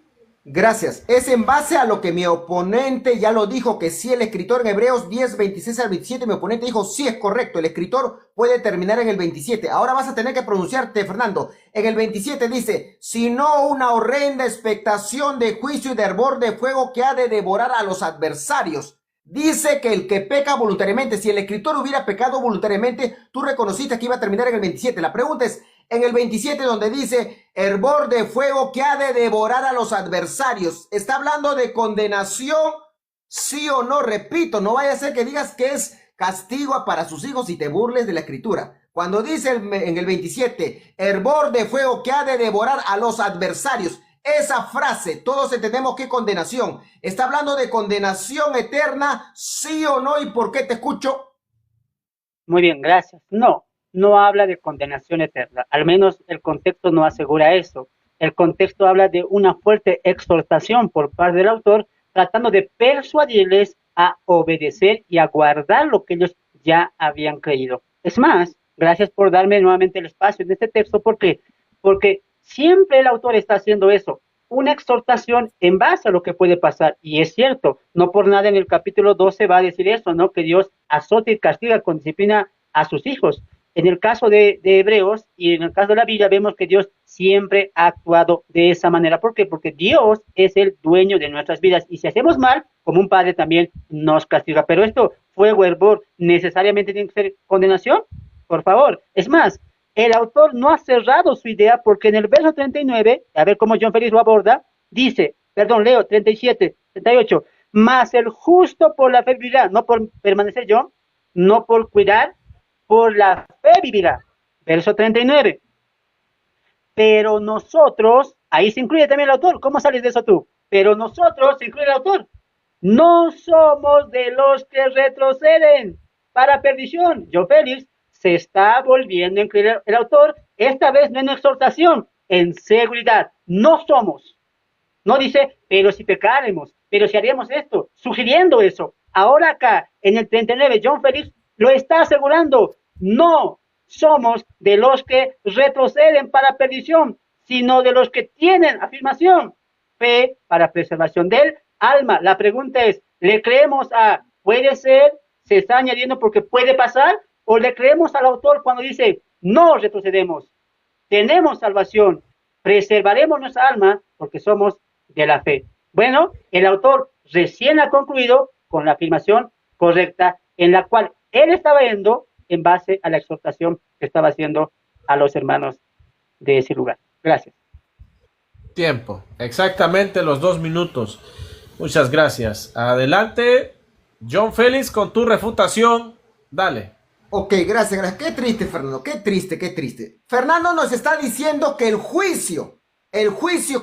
Gracias. Es en base a lo que mi oponente ya lo dijo, que sí, el escritor en Hebreos 10, 26 al 27, mi oponente dijo, sí, es correcto, el escritor puede terminar en el 27. Ahora vas a tener que pronunciarte, Fernando. En el 27 dice, sino una horrenda expectación de juicio y de hervor de fuego que ha de devorar a los adversarios. Dice que el que peca voluntariamente, si el escritor hubiera pecado voluntariamente, tú reconociste que iba a terminar en el 27. La pregunta es, en el 27 donde dice, hervor de fuego que ha de devorar a los adversarios, ¿está hablando de condenación? ¿Sí o no? Repito, no vaya a ser que digas que es castigo para sus hijos y te burles de la escritura. Cuando dice en el 27, hervor de fuego que ha de devorar a los adversarios, esa frase, todos entendemos que condenación. ¿Está hablando de condenación eterna? ¿Sí o no? ¿Y por qué te escucho? Muy bien, gracias. No habla de condenación eterna. Al menos el contexto no asegura eso. El contexto habla de una fuerte exhortación por parte del autor, tratando de persuadirles a obedecer y a guardar lo que ellos ya habían creído. Es más, gracias por darme nuevamente el espacio en este texto, porque siempre el autor está haciendo eso, una exhortación en base a lo que puede pasar. Y es cierto, no por nada en el capítulo 12 va a decir eso, ¿no? Que Dios azota y castiga con disciplina a sus hijos. En el caso de Hebreos y en el caso de la Biblia vemos que Dios siempre ha actuado de esa manera. ¿Por qué? Porque Dios es el dueño de nuestras vidas y si hacemos mal, como un padre también nos castiga. Pero esto, fuego, hervor, ¿necesariamente tiene que ser condenación? Por favor. Es más, el autor no ha cerrado su idea porque en el verso 39, a ver cómo John Félix lo aborda, dice, leo 37, 38, mas el justo por la fe vivirá, no por permanecer yo, no por cuidar, por la fe vivirá. Verso 39. Pero nosotros, ahí se incluye también el autor, ¿cómo sales de eso tú? Pero nosotros, se incluye el autor, no somos de los que retroceden para perdición. John Félix se está volviendo a incluir el autor, esta vez no en exhortación, en seguridad. No somos. No dice, pero si pecaremos, pero si haríamos esto, sugiriendo eso. Ahora acá, en el 39, John Félix lo está asegurando. No somos de los que retroceden para perdición, sino de los que tienen afirmación, fe para preservación del alma. La pregunta es, ¿le creemos a puede ser, se está añadiendo porque puede pasar? ¿O le creemos al autor cuando dice, no retrocedemos, tenemos salvación, preservaremos nuestra alma porque somos de la fe? Bueno, el autor recién ha concluido con la afirmación correcta en la cual él estaba yendo en base a la exhortación que estaba haciendo a los hermanos de ese lugar. Gracias. Tiempo, exactamente los 2 minutos. Muchas gracias. Adelante, John Félix, con tu refutación. Dale. Ok, gracias. Qué triste, Fernando. Qué triste. Fernando nos está diciendo que el juicio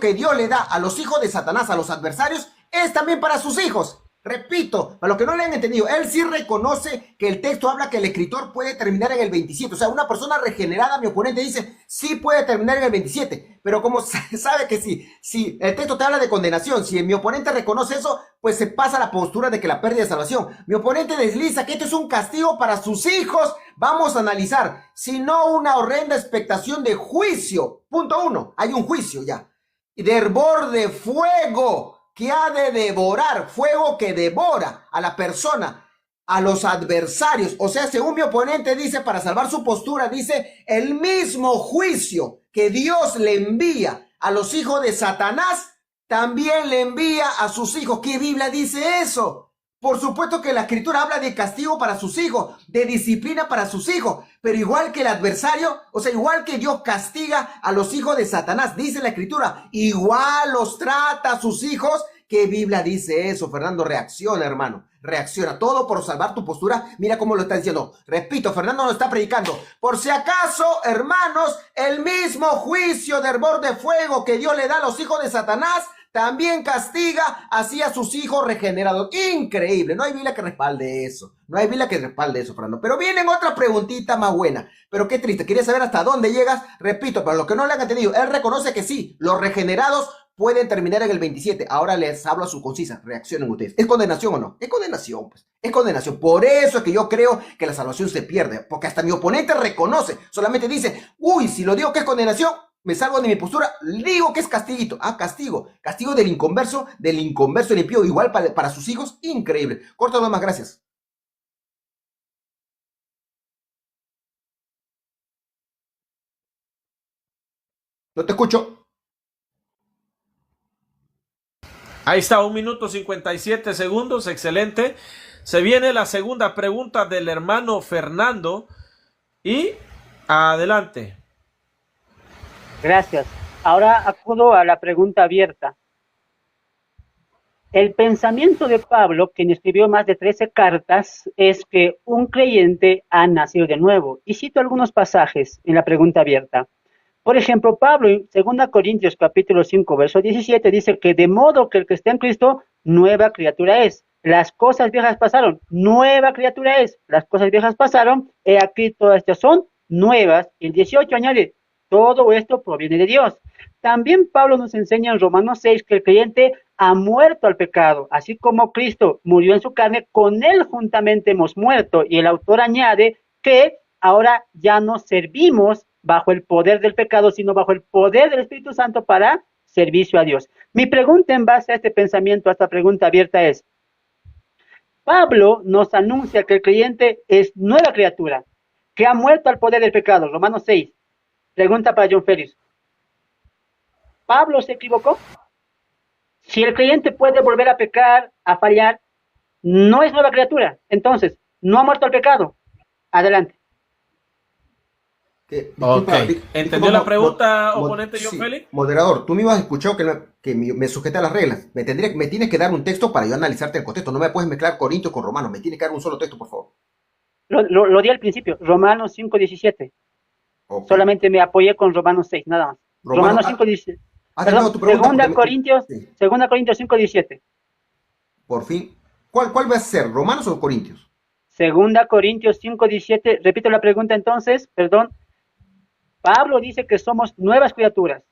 que Dios le da a los hijos de Satanás, a los adversarios, es también para sus hijos. Repito, para los que no le han entendido, él sí reconoce que el texto habla que el escritor puede terminar en el 27. O sea, una persona regenerada, mi oponente dice, sí puede terminar en el 27. Pero como sabe que si el texto te habla de condenación, si mi oponente reconoce eso, pues se pasa a la postura de que la pérdida de salvación. Mi oponente desliza que esto es un castigo para sus hijos. Vamos a analizar, si no una horrenda expectación de juicio. Punto 1, hay un juicio ya. Y de hervor de fuego que ha de devorar, fuego que devora a la persona, a los adversarios. O sea, según mi oponente dice, para salvar su postura, dice, el mismo juicio que Dios le envía a los hijos de Satanás, también le envía a sus hijos. ¿Qué Biblia dice eso? Por supuesto que la escritura habla de castigo para sus hijos, de disciplina para sus hijos, pero igual que el adversario, o sea, igual que Dios castiga a los hijos de Satanás, dice la escritura, igual los trata a sus hijos. ¿Qué Biblia dice eso? Fernando, reacciona, hermano, reacciona, todo por salvar tu postura. Mira cómo lo está diciendo. Repito, Fernando no está predicando. Por si acaso, hermanos, el mismo juicio de hervor de fuego que Dios le da a los hijos de Satanás, también castiga así a sus hijos regenerados. Increíble, no hay Biblia que respalde eso. No hay Biblia que respalde eso, Fernando. Pero vienen otra preguntita más buena. Pero qué triste, ¿quieres saber hasta dónde llegas? Repito, para los que no le han entendido, él reconoce que sí, los regenerados pueden terminar en el 27. Ahora les hablo a su concisa. Reaccionen ustedes. ¿Es condenación o no? Es condenación, pues. Es condenación. Por eso es que yo creo que la salvación se pierde. Porque hasta mi oponente reconoce. Solamente dice, uy, si lo digo que es condenación, me salgo de mi postura, digo que es castiguito. Ah, castigo. Castigo del inconverso el impío, igual para sus hijos. Increíble. Corta nomás, gracias. No te escucho. Ahí está, 1 minuto 57 segundos, excelente. Se viene la segunda pregunta del hermano Fernando y adelante. Gracias. Ahora acudo a la pregunta abierta. El pensamiento de Pablo, quien escribió más de 13 cartas, es que un creyente ha nacido de nuevo. Y cito algunos pasajes en la pregunta abierta. Por ejemplo, Pablo en 2 Corintios capítulo 5, verso 17, dice que de modo que el que está en Cristo, nueva criatura es. Las cosas viejas pasaron, nueva criatura es. Las cosas viejas pasaron, he aquí todas estas son nuevas. El 18 añade, todo esto proviene de Dios. También Pablo nos enseña en Romanos 6 que el creyente ha muerto al pecado, así como Cristo murió en su carne, con él juntamente hemos muerto. Y el autor añade que ahora ya no servimos bajo el poder del pecado, sino bajo el poder del Espíritu Santo para servicio a Dios. Mi pregunta en base a este pensamiento, a esta pregunta abierta es, Pablo nos anuncia que el creyente es nueva criatura, que ha muerto al poder del pecado, Romanos 6. Pregunta para John Félix. ¿Pablo se equivocó? Si el creyente puede volver a pecar, a fallar, no es nueva criatura. Entonces, no ha muerto al pecado. Adelante. Ok. ¿Entendió la pregunta, oponente John Félix? Moderador, tú me ibas a escuchar que me sujete a las reglas. Me tienes que dar un texto para yo analizarte el contexto. No me puedes mezclar Corintios con Romanos. Me tienes que dar un solo texto, por favor. Lo di al principio. Romanos 5:17. Okay. Solamente me apoyé con Romanos 6, nada más. Romanos 5:17. Perdón, Segunda Corintios 5:17. Por fin. ¿Cuál va a ser? ¿Romanos o Corintios? Segunda Corintios 5:17. Repito la pregunta entonces, perdón. Pablo dice que somos nuevas criaturas.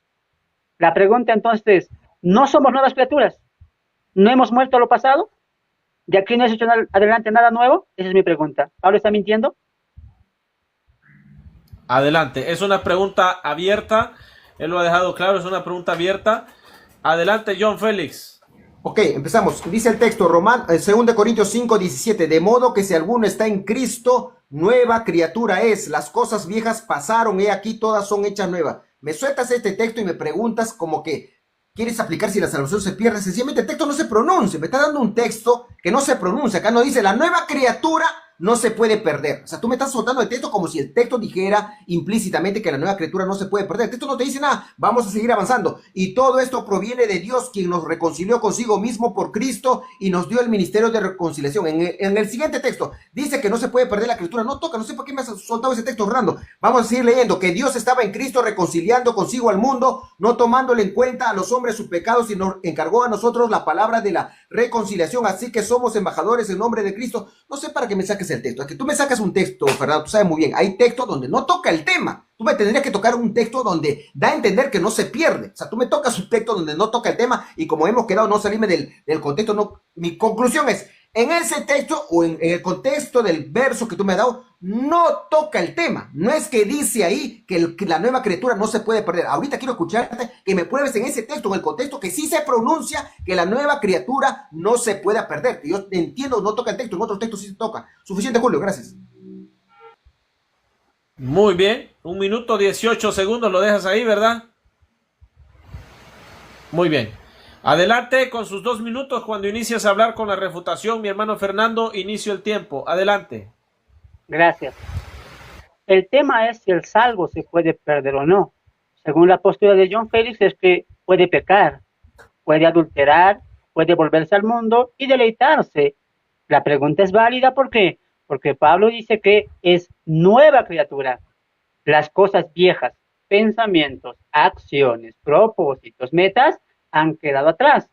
La pregunta entonces es, ¿no somos nuevas criaturas? ¿No hemos muerto a lo pasado? ¿De aquí no has hecho adelante nada nuevo? Esa es mi pregunta. ¿Pablo está mintiendo? Adelante. Es una pregunta abierta. Él lo ha dejado claro, es una pregunta abierta. Adelante, John Félix. Ok, empezamos. Dice el texto, 2 Corintios 5:17, de modo que si alguno está en Cristo, nueva criatura es. Las cosas viejas pasaron, he aquí todas son hechas nuevas. Me sueltas este texto y me preguntas como que quieres aplicar si la salvación se pierde. Sencillamente el texto no se pronuncia. Me está dando un texto que no se pronuncia. Acá no dice la nueva criatura no se puede perder. O sea, tú me estás soltando el texto como si el texto dijera implícitamente que la nueva criatura no se puede perder. El texto no te dice nada, vamos a seguir avanzando. Y todo esto proviene de Dios, quien nos reconcilió consigo mismo por Cristo y nos dio el ministerio de reconciliación. En el siguiente texto dice que no se puede perder la criatura. No toca, no sé por qué me has soltado ese texto, Fernando. Vamos a seguir leyendo, que Dios estaba en Cristo reconciliando consigo al mundo, no tomándole en cuenta a los hombres sus pecados, sino encargó a nosotros la palabra de la reconciliación. Así que somos embajadores en nombre de Cristo. No sé para qué me saques el texto. Es que tú me sacas un texto, Fernando, tú sabes muy bien. Hay textos donde no toca el tema. Tú me tendrías que tocar un texto donde da a entender que no se pierde. O sea, tú me tocas un texto donde no toca el tema y como hemos quedado, no salirme del contexto. No. Mi conclusión es, en ese texto o en el contexto del verso que tú me has dado, no toca el tema. No es que dice ahí que la nueva criatura no se puede perder. Ahorita quiero escucharte que me pruebes en ese texto, en el contexto que sí se pronuncia que la nueva criatura no se pueda perder. Que yo entiendo, no toca el texto, en otros textos sí se toca. Suficiente, Julio, gracias. Muy bien, 1 minuto 18 segundos, lo dejas ahí, ¿verdad? Muy bien. Adelante con sus 2 minutos cuando inicias a hablar con la refutación, mi hermano Fernando, inicio el tiempo. Adelante. Gracias. El tema es si el salvo se puede perder o no. Según la postura de John Félix es que puede pecar, puede adulterar, puede volverse al mundo y deleitarse. La pregunta es válida, ¿por qué? Porque Pablo dice que es nueva criatura. Las cosas viejas, pensamientos, acciones, propósitos, metas, han quedado atrás.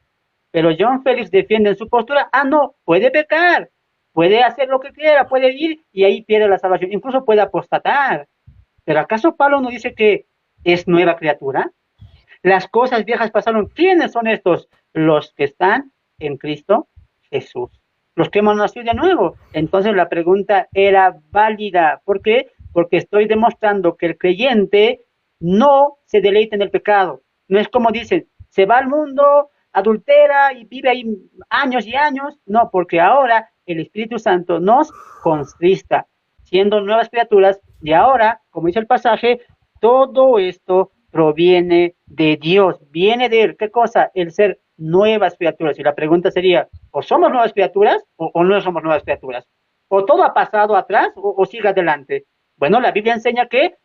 Pero John Félix defiende en su postura, no, puede pecar, puede hacer lo que quiera, puede ir y ahí pierde la salvación, incluso puede apostatar. ¿Pero acaso Pablo no dice que es nueva criatura? Las cosas viejas pasaron. ¿Quiénes son estos? Los que están en Cristo Jesús, los que hemos nacido de nuevo. Entonces la pregunta era válida. ¿Por qué? Porque estoy demostrando que el creyente no se deleita en el pecado. No es como dicen, se va al mundo, adultera y vive ahí años y años. No, porque ahora el Espíritu Santo nos constrista, siendo nuevas criaturas, y ahora, como dice el pasaje, todo esto proviene de Dios, viene de Él. ¿Qué cosa? El ser nuevas criaturas. Y la pregunta sería, o somos nuevas criaturas o no somos nuevas criaturas. O todo ha pasado atrás o sigue adelante. Bueno, la Biblia enseña que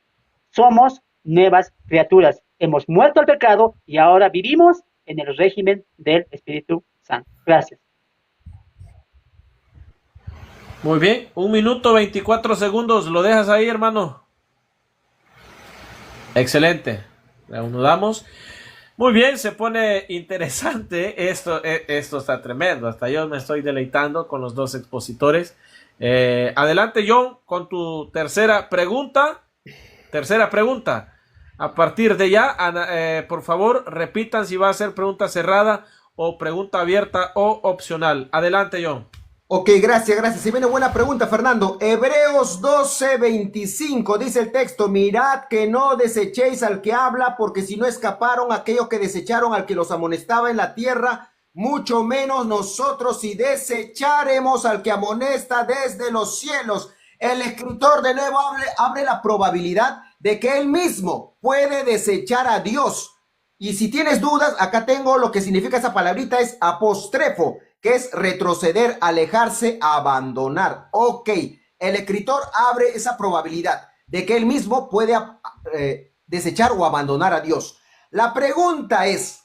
somos nuevas criaturas. Hemos muerto al pecado y ahora vivimos en el régimen del Espíritu Santo. Gracias. Muy bien, 1 minuto 24 segundos, lo dejas ahí, hermano. Excelente, reanudamos. Muy bien, se pone interesante, esto está tremendo, hasta yo me estoy deleitando con los 2 expositores. Adelante, John, con tu tercera pregunta. A partir de ya, por favor, repitan si va a ser pregunta cerrada o pregunta abierta o opcional. Adelante, John. Ok, gracias. Si viene buena pregunta, Fernando. Hebreos 12:25 dice el texto, mirad que no desechéis al que habla, porque si no escaparon aquellos que desecharon al que los amonestaba en la tierra, mucho menos nosotros si desecharemos al que amonesta desde los cielos. El escritor de nuevo abre la probabilidad de que él mismo puede desechar a Dios. Y si tienes dudas, acá tengo lo que significa esa palabrita, es apostrefo, que es retroceder, alejarse, abandonar. Ok, el escritor abre esa probabilidad de que él mismo puede desechar o abandonar a Dios. La pregunta es,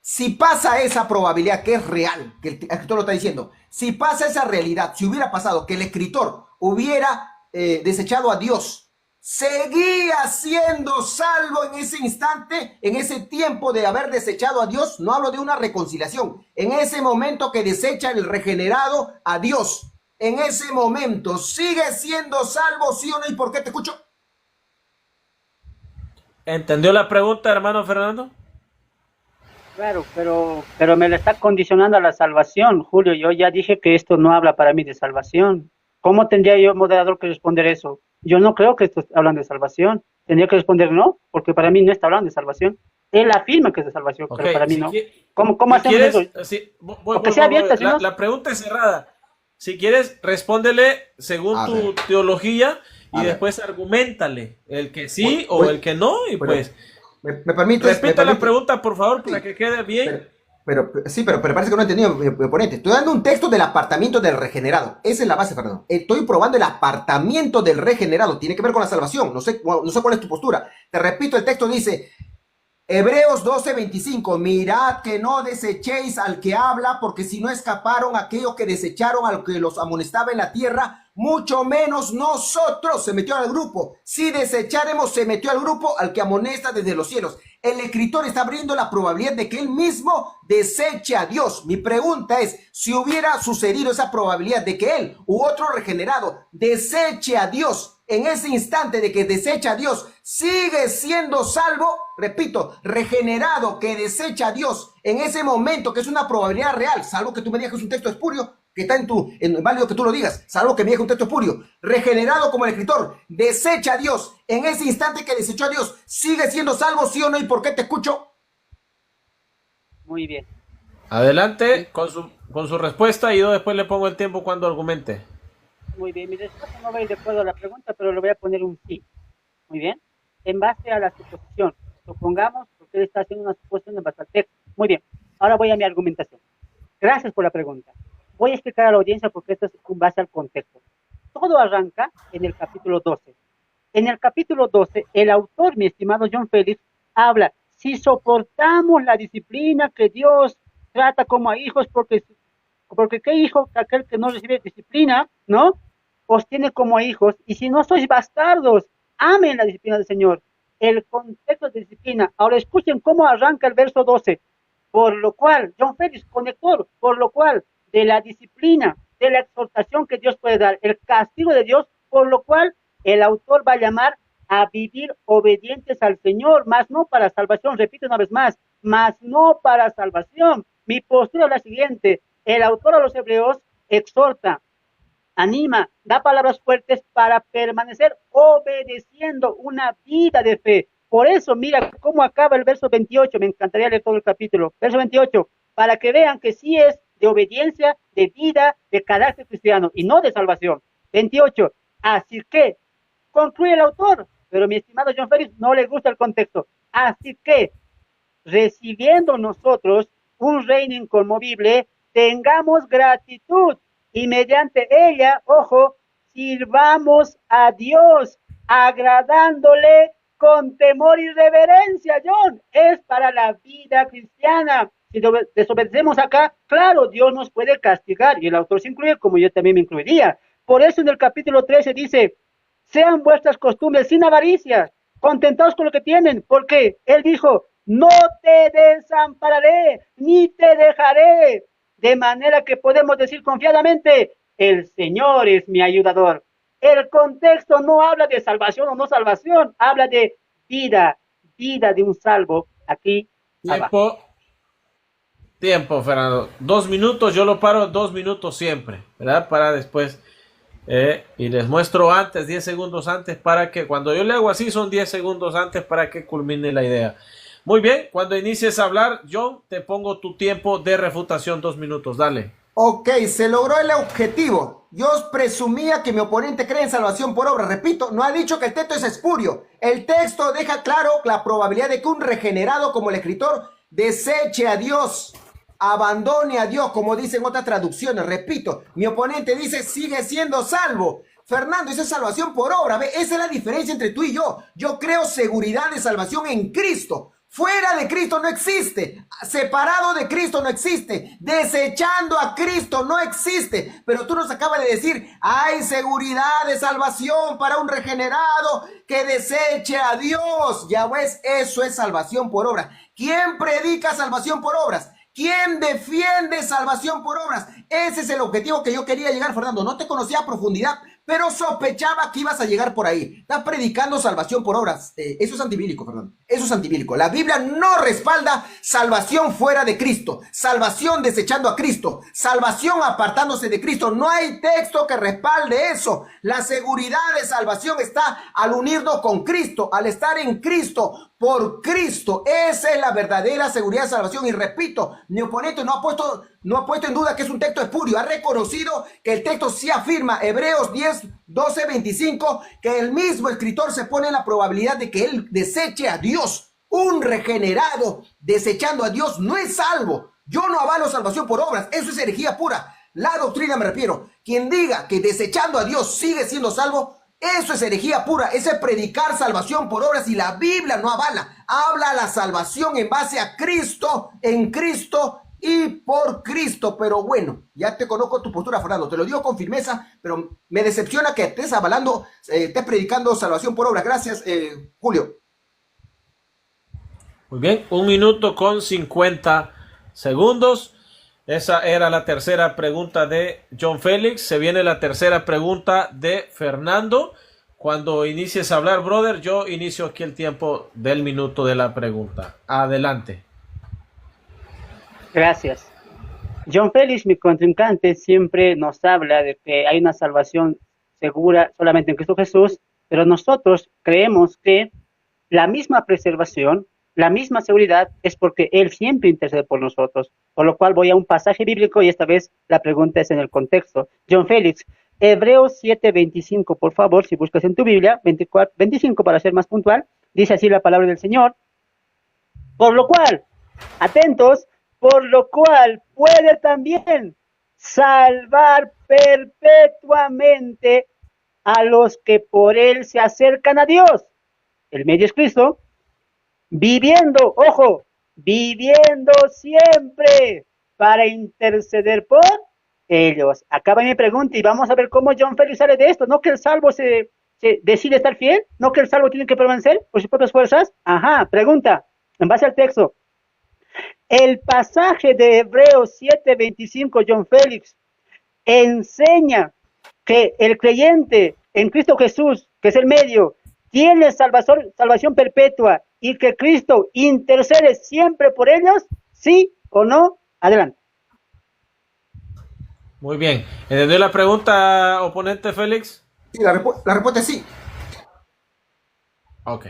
si pasa esa probabilidad que es real, que el escritor lo está diciendo, si pasa esa realidad, si hubiera pasado que el escritor hubiera desechado a Dios, ¿seguía siendo salvo en ese instante, en ese tiempo de haber desechado a Dios? No hablo de una reconciliación. En ese momento que desecha el regenerado a Dios, en ese momento, ¿sigue siendo salvo, sí o no? ¿Y por qué? Te escucho. ¿Entendió la pregunta, hermano Fernando? Claro, pero me la está condicionando a la salvación, Julio. Yo ya dije que esto no habla para mí de salvación. ¿Cómo tendría yo, moderador, que responder eso? Yo no creo que esto hablan de salvación. Tendría que responder no, porque para mí no está hablando de salvación. Él afirma que es de salvación, pero para mí no. ¿Cómo hacemos eso? La pregunta es cerrada. Si quieres, respóndele según tu teología y después argumentale el que sí o el que no. Y pues, ¿Me permites? repita la pregunta, por favor, para que quede bien. pero parece que no he entendido mi oponente. Estoy dando un texto del apartamiento del regenerado. Esa es la base, Fernando. Estoy probando el apartamiento del regenerado. Tiene que ver con la salvación. No sé cuál es tu postura. Te repito, el texto dice, Hebreos 12:25, mirad que no desechéis al que habla, porque si no escaparon aquellos que desecharon al que los amonestaba en la tierra, mucho menos nosotros. Se metió al grupo. Si desecharemos, se metió al grupo al que amonesta desde los cielos. El escritor está abriendo la probabilidad de que él mismo deseche a Dios. Mi pregunta es, si hubiera sucedido esa probabilidad de que él u otro regenerado deseche a Dios, en ese instante de que desecha a Dios, sigue siendo salvo. Repito, regenerado que desecha a Dios en ese momento, que es una probabilidad real, salvo que tú me digas que es un texto espurio, que está en válido que tú lo digas, salvo que me digas un texto espurio. Regenerado como el escritor, desecha a Dios, en ese instante que desechó a Dios, sigue siendo salvo, sí o no, y por qué te escucho. Muy bien. Adelante con su respuesta y yo después le pongo el tiempo cuando argumente. Muy bien, mi respuesta no va a ir de acuerdo a la pregunta, pero le voy a poner un sí. Muy bien. En base a la suposición. Supongamos, porque él está haciendo una suposición en base al texto. Muy bien. Ahora voy a mi argumentación. Gracias por la pregunta. Voy a explicar a la audiencia porque esto es con base al contexto. Todo arranca en el capítulo 12. En el capítulo 12, el autor, mi estimado John Félix, habla, si soportamos la disciplina que Dios trata como a hijos, porque qué hijo aquel que no recibe disciplina, ¿no? Os tiene como hijos, y si no sois bastardos, amen la disciplina del Señor. El contexto de disciplina. Ahora escuchen cómo arranca el verso 12. Por lo cual, John Félix, conector, por lo cual, de la disciplina, de la exhortación que Dios puede dar, el castigo de Dios, por lo cual el autor va a llamar a vivir obedientes al Señor, más no para salvación, repito una vez más no para salvación. Mi postura es la siguiente, el autor a los hebreos exhorta, anima, da palabras fuertes para permanecer obedeciendo una vida de fe. Por eso, mira cómo acaba el verso 28, me encantaría leer todo el capítulo. Verso 28, para que vean que sí es de obediencia, de vida, de carácter cristiano y no de salvación. 28, así que, concluye el autor, pero mi estimado John Félix no le gusta el contexto. Así que, recibiendo nosotros un reino inconmovible, tengamos gratitud y mediante ella, ojo, sirvamos a Dios, agradándole con temor y reverencia, John. Es para la vida cristiana. Si desobedecemos acá, claro, Dios nos puede castigar, y el autor se incluye, como yo también me incluiría. Por eso en el capítulo 13 dice, sean vuestras costumbres sin avaricia, contentados con lo que tienen, porque él dijo, no te desampararé, ni te dejaré. De manera que podemos decir confiadamente, el Señor es mi ayudador. El contexto no habla de salvación o no salvación, habla de vida de un salvo aquí abajo. Tiempo, Fernando. 2 minutos, yo lo paro 2 minutos siempre, ¿verdad? Para después, y les muestro antes, 10 segundos antes, para que cuando yo le hago así, son 10 segundos antes para que culmine la idea. Muy bien, cuando inicies a hablar, John, te pongo tu tiempo de refutación, 2 minutos, dale. Ok, se logró el objetivo. Yo presumía que mi oponente cree en salvación por obra. Repito, no ha dicho que el texto es espurio. El texto deja claro la probabilidad de que un regenerado como el escritor deseche a Dios, abandone a Dios, como dicen otras traducciones. Repito, mi oponente dice sigue siendo salvo. Fernando, esa es salvación por obra. ¿Ve? Esa es la diferencia entre tú y yo. Yo creo seguridad de salvación en Cristo. Fuera de Cristo no existe, separado de Cristo no existe, desechando a Cristo no existe, pero tú nos acabas de decir, hay seguridad de salvación para un regenerado que deseche a Dios. Ya ves, eso es salvación por obras. ¿Quién predica salvación por obras? ¿Quién defiende salvación por obras? Ese es el objetivo que yo quería llegar, Fernando. No te conocía a profundidad, pero sospechaba que ibas a llegar por ahí. Estás predicando salvación por obras. Eso es antibíblico, Fernando. Eso es antibíblico. La Biblia no respalda salvación fuera de Cristo, salvación desechando a Cristo, salvación apartándose de Cristo. No hay texto que respalde eso. La seguridad de salvación está al unirnos con Cristo, al estar en Cristo, por Cristo. Esa es la verdadera seguridad de salvación. Y repito, mi oponente no ha puesto en duda que es un texto espurio. Ha reconocido que el texto sí afirma, Hebreos 10:12-25, que el mismo escritor se pone en la probabilidad de que él deseche a Dios. Un regenerado desechando a Dios no es salvo. Yo no avalo salvación por obras, eso es herejía pura. La doctrina me refiero. Quien diga que desechando a Dios sigue siendo salvo, eso es herejía pura. Ese es predicar salvación por obras y la Biblia no avala. Habla la salvación en base a Cristo, en Cristo y por Cristo. Pero bueno, ya te conozco tu postura, Fernando. Te lo digo con firmeza, pero me decepciona que estés avalando, estés predicando salvación por obras. Gracias, Julio. Muy bien, 1 minuto con 50 segundos. Esa era la tercera pregunta de John Félix. Se viene la tercera pregunta de Fernando. Cuando inicies a hablar, brother, yo inicio aquí el tiempo del minuto de la pregunta. Adelante. Gracias. John Félix, mi contrincante, siempre nos habla de que hay una salvación segura solamente en Cristo Jesús, pero nosotros creemos que la misma preservación, la misma seguridad es porque Él siempre intercede por nosotros, por lo cual voy a un pasaje bíblico y esta vez la pregunta es en el contexto. John Félix, Hebreos 7:25, por favor, si buscas en tu Biblia, 25 para ser más puntual, dice así la palabra del Señor, por lo cual, atentos, por lo cual puede también salvar perpetuamente a los que por Él se acercan a Dios. El medio es Cristo, viviendo, ojo, viviendo siempre para interceder por ellos. Acaba mi pregunta y vamos a ver cómo John Félix sale de esto. No que el salvo se decide estar fiel, no que el salvo tiene que permanecer por sus propias fuerzas. Ajá, pregunta, en base al texto. El pasaje de Hebreos 7:25, John Félix, enseña que el creyente en Cristo Jesús, que es el medio, tiene salvación perpetua y que Cristo intercede siempre por ellos, ¿sí o no? Adelante. Muy bien. ¿Entendió la pregunta, oponente Félix? Sí, la respuesta es sí. Ok.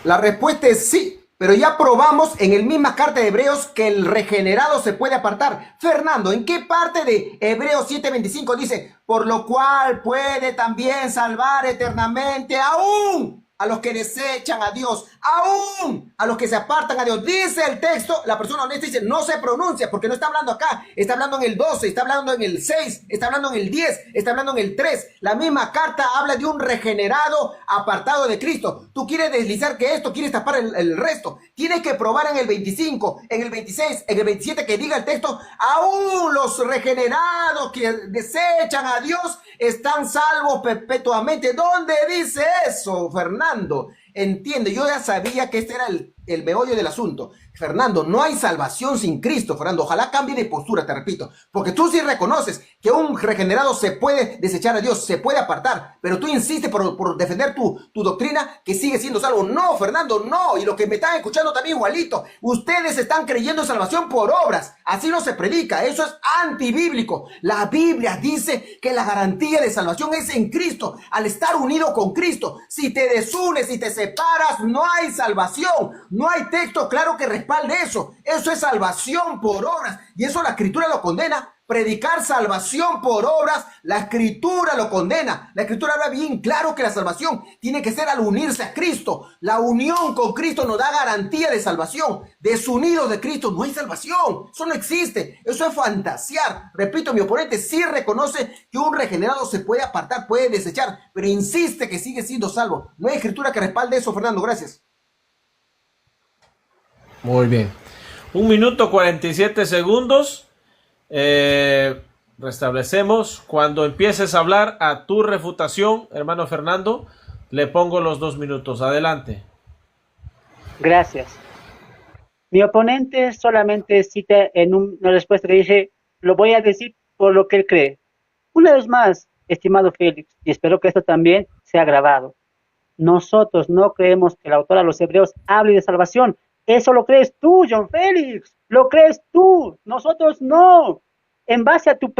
La respuesta es sí. Pero ya probamos en el misma carta de Hebreos que el regenerado se puede apartar. Fernando, ¿en qué parte de Hebreos 7:25 dice, por lo cual puede también salvar eternamente aún a los que desechan a Dios, aún a los que se apartan a Dios? Dice el texto, la persona honesta dice, no se pronuncia, porque no está hablando acá, está hablando en el 12, está hablando en el 6, está hablando en el 10, está hablando en el 3. La misma carta habla de un regenerado apartado de Cristo. Tú quieres deslizar que esto, quieres tapar el resto. Tienes que probar en el 25, en el 26, en el 27 que diga el texto, aún los regenerados que desechan a Dios están salvos perpetuamente. ¿Dónde dice eso, Fernando? Entiende, yo ya sabía que este era el meollo del asunto. Fernando, no hay salvación sin Cristo, Fernando. Ojalá cambie de postura, te repito. Porque tú sí reconoces que un regenerado se puede desechar a Dios, se puede apartar. Pero tú insistes por defender tu doctrina que sigue siendo salvo. No, Fernando, no. Y lo que me están escuchando también igualito. Ustedes están creyendo en salvación por obras. Así no se predica. Eso es antibíblico. La Biblia dice que la garantía de salvación es en Cristo. Al estar unido con Cristo. Si te desunes, si te separas, no hay salvación. No hay texto claro que respalde eso. Eso es salvación por obras. Y eso la Escritura lo condena. Predicar salvación por obras, la Escritura lo condena. La Escritura habla bien claro que la salvación tiene que ser al unirse a Cristo. La unión con Cristo nos da garantía de salvación. Desunidos de Cristo no hay salvación. Eso no existe. Eso es fantasear. Repito, mi oponente sí reconoce que un regenerado se puede apartar, puede desechar, pero insiste que sigue siendo salvo. No hay Escritura que respalde eso, Fernando. Gracias. Muy bien. 1 minuto 47 segundos. Restablecemos. Cuando empieces a hablar a tu refutación, hermano Fernando, le pongo los 2 minutos. Adelante. Gracias. Mi oponente solamente cita en una respuesta que dice, lo voy a decir por lo que él cree. Una vez más, estimado Félix, y espero que esto también sea grabado. Nosotros no creemos que el autor a los Hebreos hable de salvación. Eso lo crees tú, John Félix. Lo crees tú. Nosotros no. En base a tu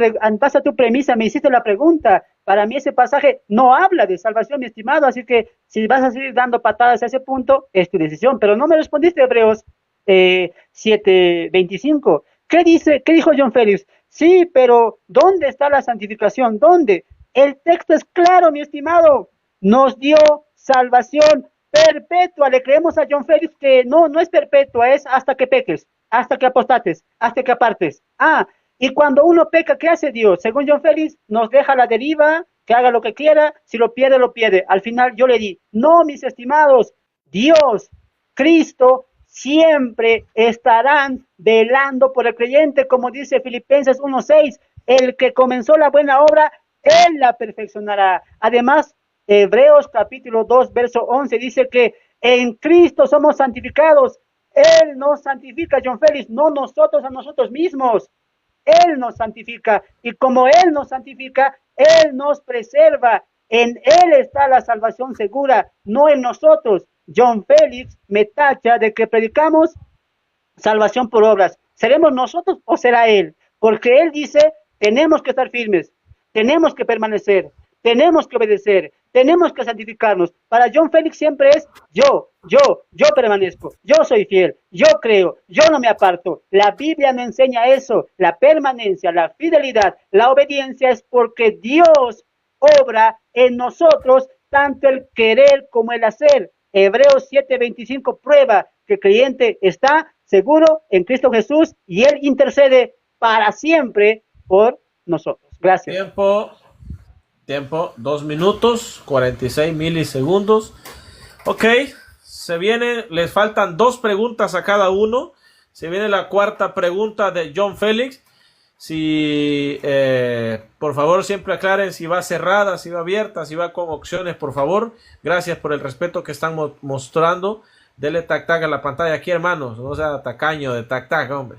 premisa me hiciste la pregunta. Para mí ese pasaje no habla de salvación, mi estimado. Así que si vas a seguir dando patadas a ese punto, es tu decisión. Pero no me respondiste, Hebreos 7:25. ¿Qué dijo John Félix? Sí, pero ¿dónde está la santificación? ¿Dónde? El texto es claro, mi estimado. Nos dio salvación perpetua. Le creemos a John Félix que no es perpetua, es hasta que peques, hasta que apostates, hasta que apartes. Y cuando uno peca, ¿qué hace Dios? Según John Félix, nos deja a la deriva, que haga lo que quiera, si lo pierde, lo pierde. Al final yo le di, no, mis estimados, Dios, Cristo, siempre estarán velando por el creyente, como dice Filipenses 1:6, el que comenzó la buena obra, él la perfeccionará. Además, Hebreos capítulo 2, verso 11 dice que en Cristo somos santificados. Él nos santifica, John Félix, no nosotros a nosotros mismos. Él nos santifica y como Él nos santifica, Él nos preserva. En Él está la salvación segura, no en nosotros. John Félix me tacha de que predicamos salvación por obras. ¿Seremos nosotros o será Él? Porque Él dice, tenemos que estar firmes, tenemos que permanecer, tenemos que obedecer, tenemos que santificarnos. Para John Félix siempre es yo permanezco, yo soy fiel, yo creo, yo no me aparto. La Biblia no enseña eso. La permanencia, la fidelidad, la obediencia es porque Dios obra en nosotros tanto el querer como el hacer. Hebreos 7:25 prueba que el creyente está seguro en Cristo Jesús y Él intercede para siempre por nosotros. Gracias. Tiempo, 2 minutos, 46 milisegundos. Ok, se viene, les faltan 2 preguntas a cada uno. Se viene la cuarta pregunta de John Félix. Si, por favor, siempre aclaren si va cerrada, si va abierta, si va con opciones, por favor. Gracias por el respeto que están mostrando. Dele tac-tac a la pantalla aquí, hermanos. No sea tacaño de tac-tac, hombre.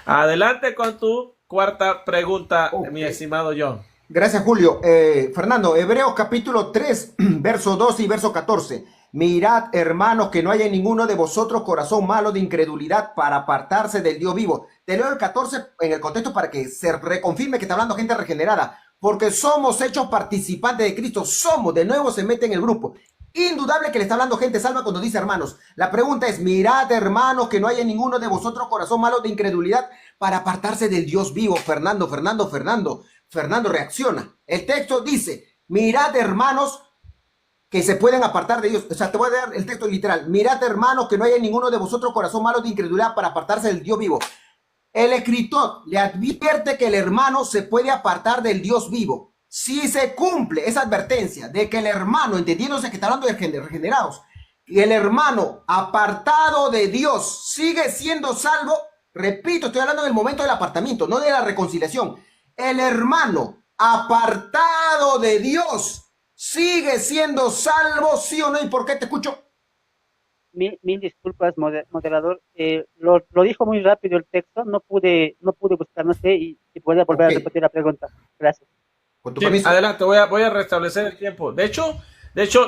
Adelante con tu cuarta pregunta, mi estimado John. Gracias, Julio. Fernando, Hebreos capítulo 3, verso 12 y verso 14. Mirad, hermanos, que no haya en ninguno de vosotros corazón malo de incredulidad para apartarse del Dios vivo. Te leo el 14 en el contexto para que se reconfirme que está hablando gente regenerada. Porque somos hechos participantes de Cristo. Somos, de nuevo se mete en el grupo. Indudable que le está hablando gente salva cuando dice hermanos. La pregunta es, mirad, hermanos, que no haya en ninguno de vosotros corazón malo de incredulidad para apartarse del Dios vivo. Fernando, reacciona. El texto dice, mirad, hermanos, que se pueden apartar de Dios. O sea, te voy a dar el texto literal. Mirad, hermanos, que no haya en ninguno de vosotros corazón malo de incredulidad para apartarse del Dios vivo. El escritor le advierte que el hermano se puede apartar del Dios vivo. Si se cumple esa advertencia de que el hermano, entendiéndose que está hablando de regenerados, y el hermano apartado de Dios sigue siendo salvo, repito, estoy hablando del momento del apartamiento, no de la reconciliación. El hermano apartado de Dios sigue siendo salvo, ¿sí o no? ¿Y por qué te escucho? Mil disculpas, moderador. Lo dijo muy rápido el texto, no pude buscar, no sé, y si puede volver a repetir la pregunta. Gracias. Con tu Sí, permiso. adelante, voy a restablecer el tiempo. De hecho,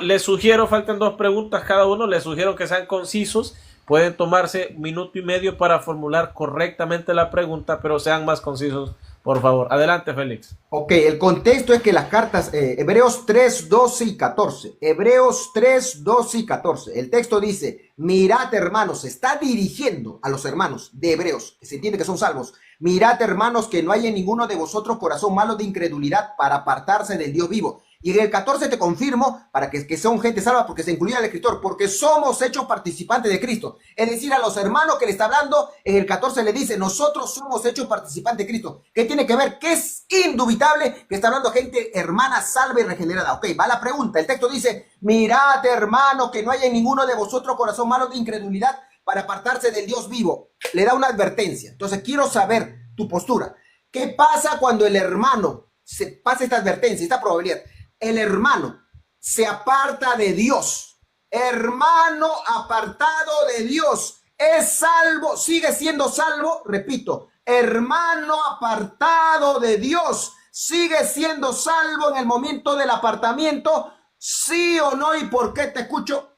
les sugiero, faltan 2 preguntas cada uno, les sugiero que sean concisos. Pueden tomarse 1 minuto y medio para formular correctamente la pregunta, pero sean más concisos, por favor. Adelante, Félix. Ok, el contexto es que las cartas, Hebreos 3, 12 y 14. Hebreos 3, 12 y 14. El texto dice, mirad, hermanos, se está dirigiendo a los hermanos de Hebreos, que se entiende que son salvos. Mirad, hermanos, que no haya en ninguno de vosotros corazón malo de incredulidad para apartarse del Dios vivo. Y en el 14 te confirmo, para que son gente salva, porque se incluía el escritor, porque somos hechos participantes de Cristo. Es decir, a los hermanos que le está hablando, en el 14 le dice, nosotros somos hechos participantes de Cristo. ¿Qué tiene que ver? Que es indubitable que está hablando gente hermana salva y regenerada. Ok, va la pregunta. El texto dice, mirad, hermanos, que no haya en ninguno de vosotros corazón malo de incredulidad para apartarse del Dios vivo. Le da una advertencia. Entonces quiero saber tu postura. ¿Qué pasa cuando el hermano se pasa esta advertencia, esta probabilidad? El hermano se aparta de Dios. Hermano apartado de Dios. Es salvo, sigue siendo salvo. Repito, hermano apartado de Dios. Sigue siendo salvo en el momento del apartamiento. ¿Sí o no? ¿Y por qué te escucho?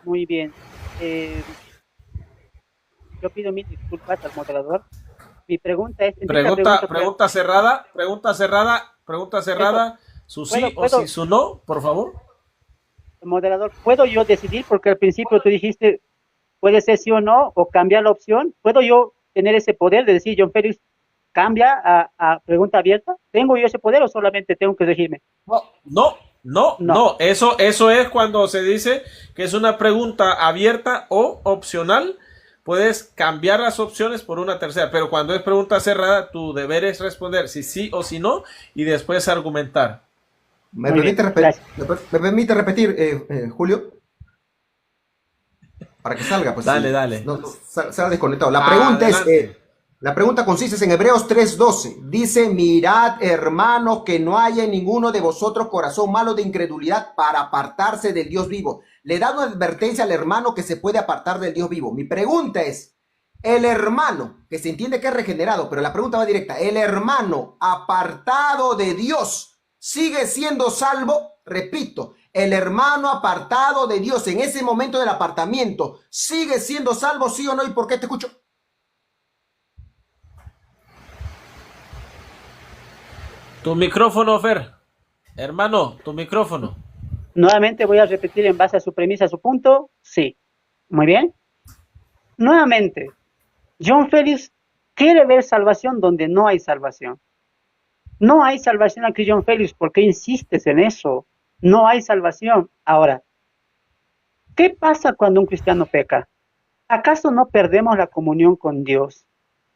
Muy bien. Yo pido mil disculpas al moderador. Mi pregunta es... Pregunta cerrada. Su sí o si su no, por favor. Moderador, ¿puedo yo decidir? Porque al principio tú dijiste, puede ser sí o no, o cambiar la opción. ¿Puedo yo tener ese poder de decir, John Félix, cambia a pregunta abierta? ¿Tengo yo ese poder o solamente tengo que elegirme? No, No, No. no, eso es cuando se dice que es una pregunta abierta o opcional. Puedes cambiar las opciones por una tercera, pero cuando es pregunta cerrada, tu deber es responder si sí o si no y después argumentar. ¿Me Muy permite, bien, gracias. me permite repetir, Julio? Para que salga, pues Dale, sí. dale. No, sale desconectado. La pregunta Adelante. la pregunta consiste en Hebreos 3:12. Dice, mirad, hermanos, que no haya en ninguno de vosotros corazón malo de incredulidad para apartarse del Dios vivo. Le da una advertencia al hermano que se puede apartar del Dios vivo. Mi pregunta es, el hermano, que se entiende que es regenerado, pero la pregunta va directa, el hermano apartado de Dios, ¿sigue siendo salvo? Repito, el hermano apartado de Dios en ese momento del apartamiento, ¿sigue siendo salvo, sí o no? ¿Y por qué te escucho? Tu micrófono, Fer. Hermano, tu micrófono. Nuevamente voy a repetir en base a su premisa, a su punto, sí. Muy bien. Nuevamente, John Félix quiere ver salvación donde no hay salvación. No hay salvación aquí, John Félix. ¿Por qué insistes en eso? No hay salvación. Ahora, ¿qué pasa cuando un cristiano peca? ¿Acaso no perdemos la comunión con Dios?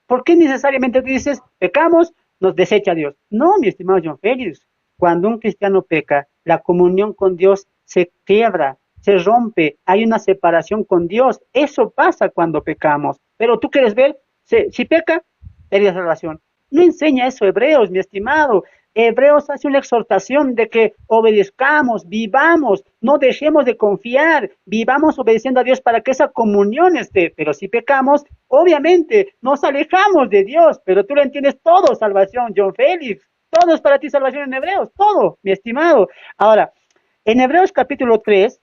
¿Por qué necesariamente tú dices, pecamos, nos desecha Dios? No, mi estimado John Félix. Cuando un cristiano peca, la comunión con Dios se quiebra, se rompe, hay una separación con Dios. Eso pasa cuando pecamos. Pero tú quieres ver, si peca, pierde la salvación. No enseña eso Hebreos, mi estimado. Hebreos hace una exhortación de que obedezcamos, vivamos, no dejemos de confiar, vivamos obedeciendo a Dios para que esa comunión esté. Pero si pecamos, obviamente nos alejamos de Dios, pero tú lo entiendes todo, salvación, John Félix. Todo es para ti salvación en Hebreos, todo, mi estimado. Ahora, en Hebreos capítulo 3,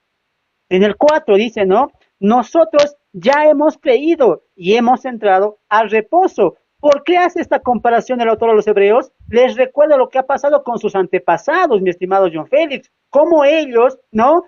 en el 4 dice, ¿no? Nosotros ya hemos creído y hemos entrado al reposo. ¿Por qué hace esta comparación el autor de los Hebreos? Les recuerda lo que ha pasado con sus antepasados, mi estimado John Félix, cómo ellos, no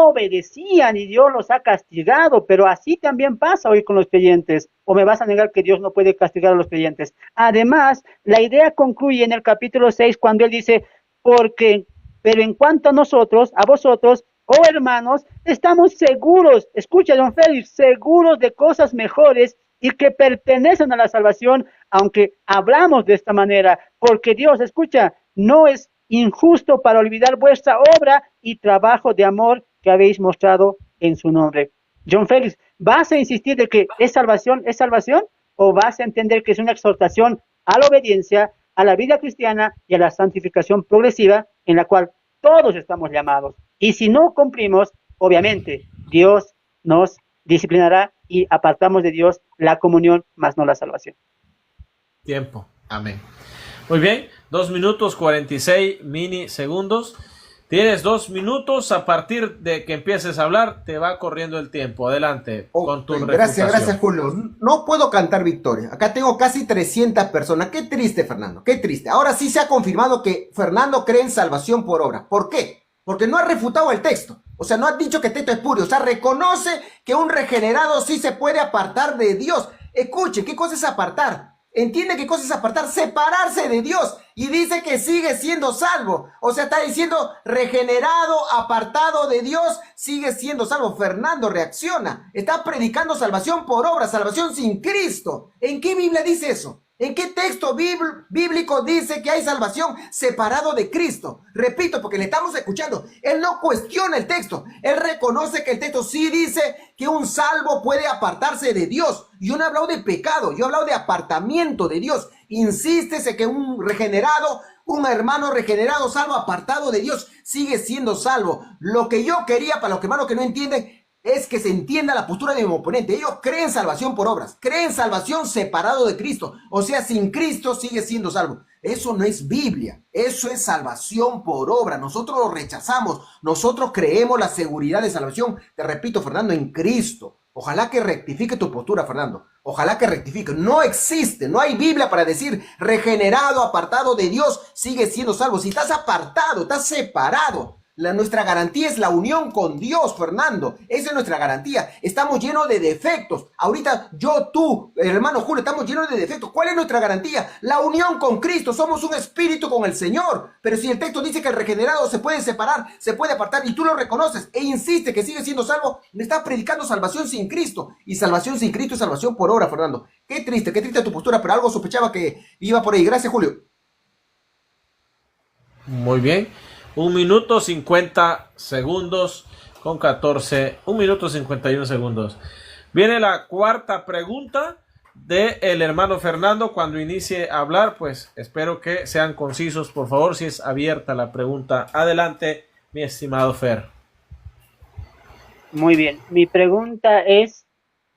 obedecían y Dios los ha castigado, pero así también pasa hoy con los creyentes. ¿O me vas a negar que Dios no puede castigar a los creyentes? Además, la idea concluye en el capítulo 6 cuando él dice, pero en cuanto a nosotros, a vosotros, oh hermanos, estamos seguros, escucha John Félix, seguros de cosas mejores y que pertenecen a la salvación, aunque hablamos de esta manera, porque Dios, escucha, no es injusto para olvidar vuestra obra y trabajo de amor que habéis mostrado en su nombre. John Félix, ¿vas a insistir de que es salvación, o vas a entender que es una exhortación a la obediencia, a la vida cristiana y a la santificación progresiva en la cual todos estamos llamados? Y si no cumplimos, obviamente, Dios nos disciplinará y apartamos de Dios la comunión, más no la salvación. Tiempo. Amén. Muy bien. 2 minutos 46 minisegundos. Tienes 2 minutos. A partir de que empieces a hablar, te va corriendo el tiempo. Adelante con tu refutación. Gracias, Julio. No puedo cantar victoria. Acá tengo casi 300 personas. Qué triste, Fernando. Qué triste. Ahora sí se ha confirmado que Fernando cree en salvación por obra. ¿Por qué? Porque no ha refutado el texto. O sea, no ha dicho que el texto es puro. O sea, reconoce que un regenerado sí se puede apartar de Dios. Escuche, ¿qué cosa es apartar? Entiende qué cosa es apartar, separarse de Dios, y dice que sigue siendo salvo. O sea, está diciendo regenerado, apartado de Dios, sigue siendo salvo. Fernando reacciona, está predicando salvación por obra, salvación sin Cristo. ¿En qué Biblia dice eso? ¿En qué texto bíblico dice que hay salvación separado de Cristo? Repito, porque le estamos escuchando. Él no cuestiona el texto. Él reconoce que el texto sí dice que un salvo puede apartarse de Dios. Yo no he hablado de pecado, yo he hablado de apartamiento de Dios. Insístese que un regenerado, un hermano regenerado, salvo, apartado de Dios, sigue siendo salvo. Lo que yo quería, para los hermanos que no entienden, es que se entienda la postura de mi oponente. Ellos creen salvación por obras, creen salvación separado de Cristo. O sea, sin Cristo sigue siendo salvo. Eso no es Biblia, eso es salvación por obra. Nosotros lo rechazamos, nosotros creemos la seguridad de salvación, te repito, Fernando, en Cristo. Ojalá que rectifique tu postura, Fernando. Ojalá que rectifique. No existe, no hay Biblia para decir regenerado, apartado de Dios, sigue siendo salvo. Si estás apartado, estás separado. Nuestra garantía es la unión con Dios, Fernando. Esa es nuestra garantía. Estamos llenos de defectos. Ahorita yo, tú, el hermano Julio, estamos llenos de defectos. ¿Cuál es nuestra garantía? La unión con Cristo. Somos un espíritu con el Señor. Pero si el texto dice que el regenerado se puede separar, se puede apartar, y tú lo reconoces e insiste que sigue siendo salvo, le estás predicando salvación sin Cristo. Y salvación sin Cristo es salvación por obra, Fernando. Qué triste tu postura, pero algo sospechaba que iba por ahí. Gracias, Julio. Muy bien. 1 minuto 50 segundos con 14. 1 minuto 51 segundos. Viene la cuarta pregunta del hermano Fernando. Cuando inicie a hablar, pues espero que sean concisos, por favor, si es abierta la pregunta. Adelante, mi estimado Fer. Muy bien. Mi pregunta es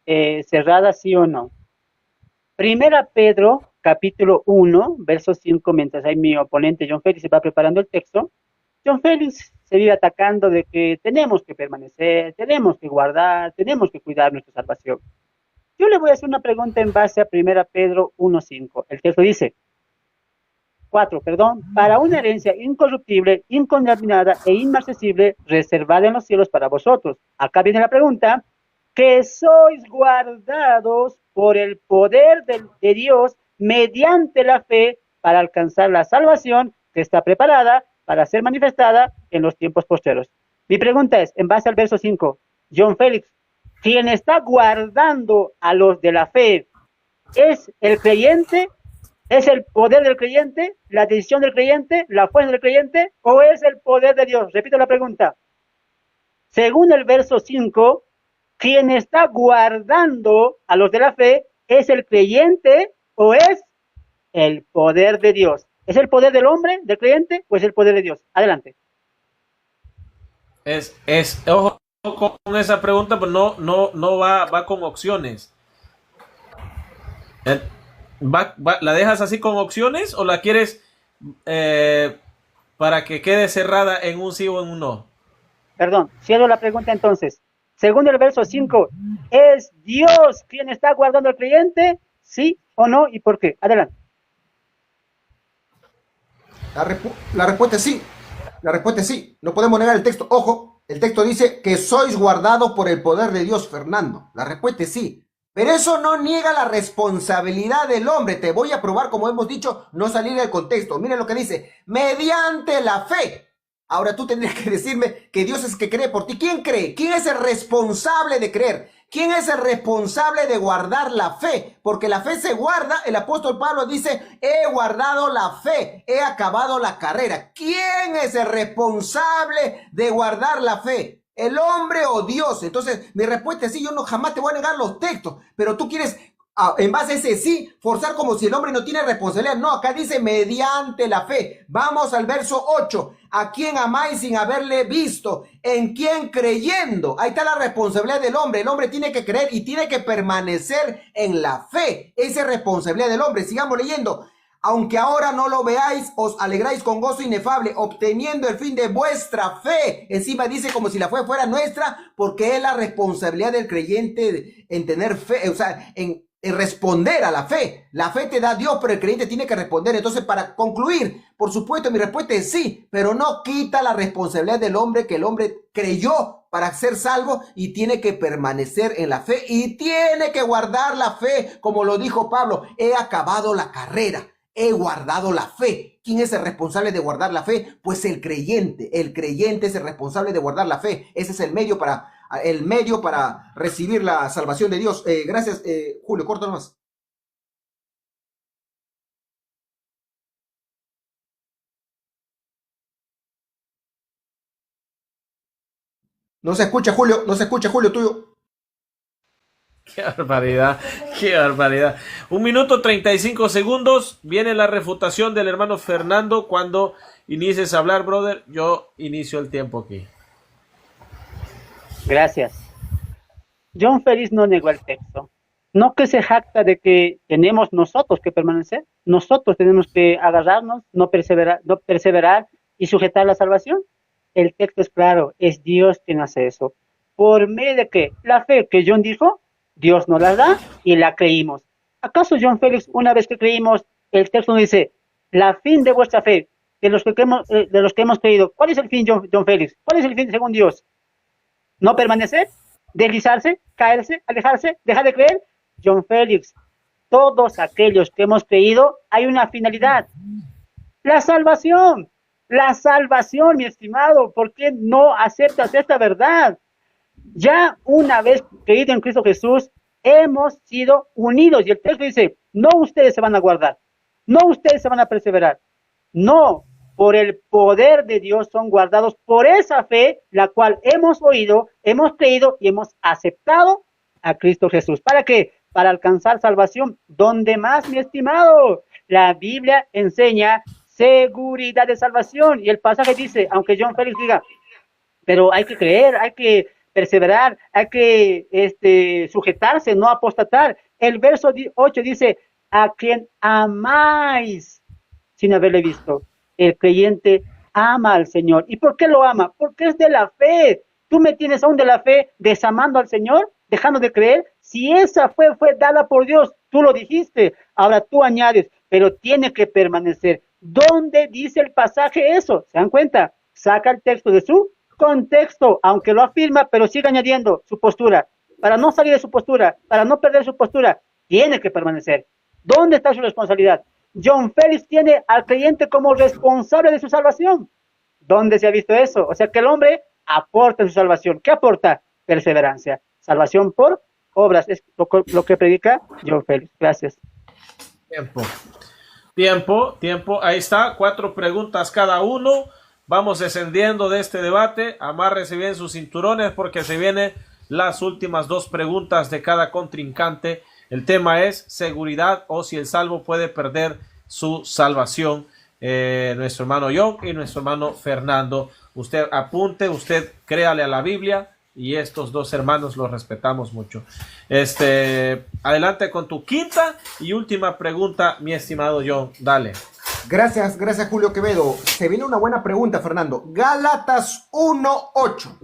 cerrada, ¿sí o no? Primera Pedro, capítulo 1, verso 5, mientras ahí mi oponente John Félix se va preparando el texto. John Félix se vive atacando de que tenemos que permanecer, tenemos que guardar, tenemos que cuidar nuestra salvación. Yo le voy a hacer una pregunta en base a 1 Pedro 1:5. El texto dice, 4, para una herencia incorruptible, incontaminada e inmarcesible, reservada en los cielos para vosotros. Acá viene la pregunta, que sois guardados por el poder de Dios mediante la fe para alcanzar la salvación que está preparada para ser manifestada en los tiempos posteriores. Mi pregunta es, en base al verso 5, John Félix, ¿quién está guardando a los de la fe es el creyente? ¿Es el poder del creyente? ¿La decisión del creyente? ¿La fuerza del creyente? ¿O es el poder de Dios? Repito la pregunta. Según el verso 5, ¿quién está guardando a los de la fe es el creyente o es el poder de Dios? ¿Es el poder del hombre, del creyente, o es el poder de Dios? Adelante. Ojo con esa pregunta, pues no va con opciones. ¿La dejas así con opciones o la quieres para que quede cerrada en un sí o en un no? Perdón, cierro la pregunta entonces. Según el verso 5, ¿es Dios quien está guardando al creyente? ¿Sí o no? ¿Y por qué? Adelante. La respuesta es sí. La respuesta es sí. No podemos negar el texto. Ojo, el texto dice que sois guardados por el poder de Dios, Fernando. La respuesta es sí. Pero eso no niega la responsabilidad del hombre. Te voy a probar, como hemos dicho, no salir del contexto. Miren lo que dice. Mediante la fe. Ahora tú tendrías que decirme que Dios es el que cree por ti. ¿Quién cree? ¿Quién es el responsable de creer? ¿Quién es el responsable de guardar la fe? Porque la fe se guarda. El apóstol Pablo dice, he guardado la fe, he acabado la carrera. ¿Quién es el responsable de guardar la fe? ¿El hombre o Dios? Entonces, mi respuesta es sí. Yo no jamás te voy a negar los textos, pero tú quieres, en base a ese sí, forzar como si el hombre no tiene responsabilidad. No, acá dice mediante la fe. Vamos al verso 8. ¿A quién amáis sin haberle visto? ¿En quién creyendo? Ahí está la responsabilidad del hombre. El hombre tiene que creer y tiene que permanecer en la fe. Esa es responsabilidad del hombre. Sigamos leyendo. Aunque ahora no lo veáis, os alegráis con gozo inefable, obteniendo el fin de vuestra fe. Encima dice como si la fe fuera nuestra, porque es la responsabilidad del creyente en tener fe, o sea, en responder a la fe. La fe te da Dios, pero el creyente tiene que responder. Entonces, para concluir, por supuesto, mi respuesta es sí, pero no quita la responsabilidad del hombre, que el hombre creyó para ser salvo y tiene que permanecer en la fe y tiene que guardar la fe, como lo dijo Pablo, he acabado la carrera. He guardado la fe. ¿Quién es el responsable de guardar la fe? Pues el creyente. El creyente es el responsable de guardar la fe. Ese es el medio para recibir la salvación de Dios. Gracias, Julio. Corto nomás. No se escucha, Julio. No se escucha, Julio, tuyo. Qué barbaridad, qué barbaridad. 1 minuto 35 segundos. Viene la refutación del hermano Fernando. Cuando inicies a hablar, brother, yo inicio el tiempo aquí. Gracias. John Félix no negó el texto. No que se jacta de que tenemos nosotros que permanecer. Nosotros tenemos que agarrarnos, no perseverar y sujetar la salvación. El texto es claro, es Dios quien hace eso. ¿Por medio de qué? La fe que John dijo, Dios nos la da y la creímos. ¿Acaso, John Félix, una vez que creímos, el texto nos dice, la fin de vuestra fe, de los que hemos creído. ¿Cuál es el fin, John Félix? ¿Cuál es el fin según Dios? ¿No permanecer? ¿Deslizarse? ¿Caerse? ¿Alejarse? ¿Dejar de creer? John Félix, todos aquellos que hemos creído, hay una finalidad. La salvación. La salvación, mi estimado. ¿Por qué no aceptas esta verdad? Ya una vez creído en Cristo Jesús, hemos sido unidos. Y el texto dice, no ustedes se van a guardar, no ustedes se van a perseverar. No, por el poder de Dios son guardados por esa fe, la cual hemos oído, hemos creído y hemos aceptado a Cristo Jesús. ¿Para qué? Para alcanzar salvación. ¿Dónde más, mi estimado? La Biblia enseña seguridad de salvación. Y el pasaje dice, aunque John Félix diga, pero hay que creer, hay que perseverar, hay que sujetarse, no apostatar. El verso 8 dice, a quien amáis sin haberle visto. El creyente ama al Señor. ¿Y por qué lo ama? Porque es de la fe. ¿Tú me tienes aún de la fe desamando al Señor? ¿Dejando de creer? Si esa fe fue dada por Dios, tú lo dijiste. Ahora tú añades, pero tiene que permanecer. ¿Dónde dice el pasaje eso? ¿Se dan cuenta? Saca el texto de su contexto, aunque lo afirma, pero sigue añadiendo su postura. Para no salir de su postura, para no perder su postura, tiene que permanecer. ¿Dónde está su responsabilidad? John Félix tiene al creyente como responsable de su salvación. ¿Dónde se ha visto eso? O sea, que el hombre aporta en su salvación. ¿Qué aporta? Perseverancia. Salvación por obras. Es lo que predica John Félix. Gracias. Tiempo. Ahí está. 4 preguntas cada uno. Vamos descendiendo de este debate. Amárrese bien sus cinturones porque se vienen las últimas 2 preguntas de cada contrincante. El tema es seguridad o si el salvo puede perder su salvación. Nuestro hermano John y nuestro hermano Fernando. Usted apunte, usted créale a la Biblia y estos 2 hermanos los respetamos mucho. Adelante con tu quinta y última pregunta, mi estimado John. Dale. Gracias Julio Quevedo. Se viene una buena pregunta, Fernando. Gálatas 1:8.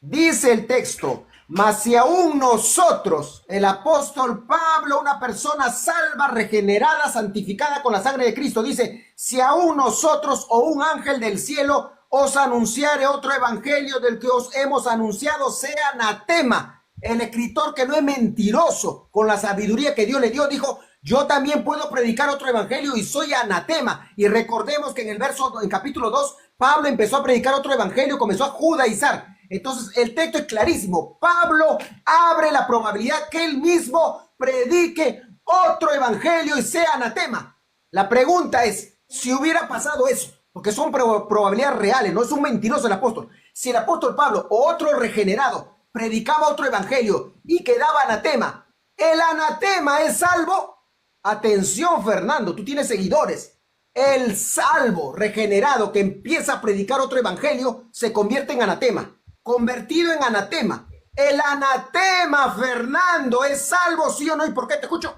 Dice el texto, mas si aún nosotros, el apóstol Pablo, una persona salva, regenerada, santificada con la sangre de Cristo, dice, si aún nosotros o un ángel del cielo os anunciare otro evangelio del que os hemos anunciado, sea anatema. El escritor, que no es mentiroso, con la sabiduría que Dios le dio, dijo, yo también puedo predicar otro evangelio y soy anatema. Y recordemos que en capítulo 2, Pablo empezó a predicar otro evangelio, comenzó a judaizar. Entonces el texto es clarísimo. Pablo abre la probabilidad que él mismo predique otro evangelio y sea anatema. La pregunta es, si hubiera pasado eso, porque son probabilidades reales, no es un mentiroso el apóstol. Si el apóstol Pablo o otro regenerado predicaba otro evangelio y quedaba anatema, ¿el anatema es salvo? Atención, Fernando, tú tienes seguidores. El salvo, regenerado, que empieza a predicar otro evangelio, se convierte en anatema. Convertido en anatema. El anatema, Fernando, ¿es salvo, sí o no? ¿Y por qué? Te escucho.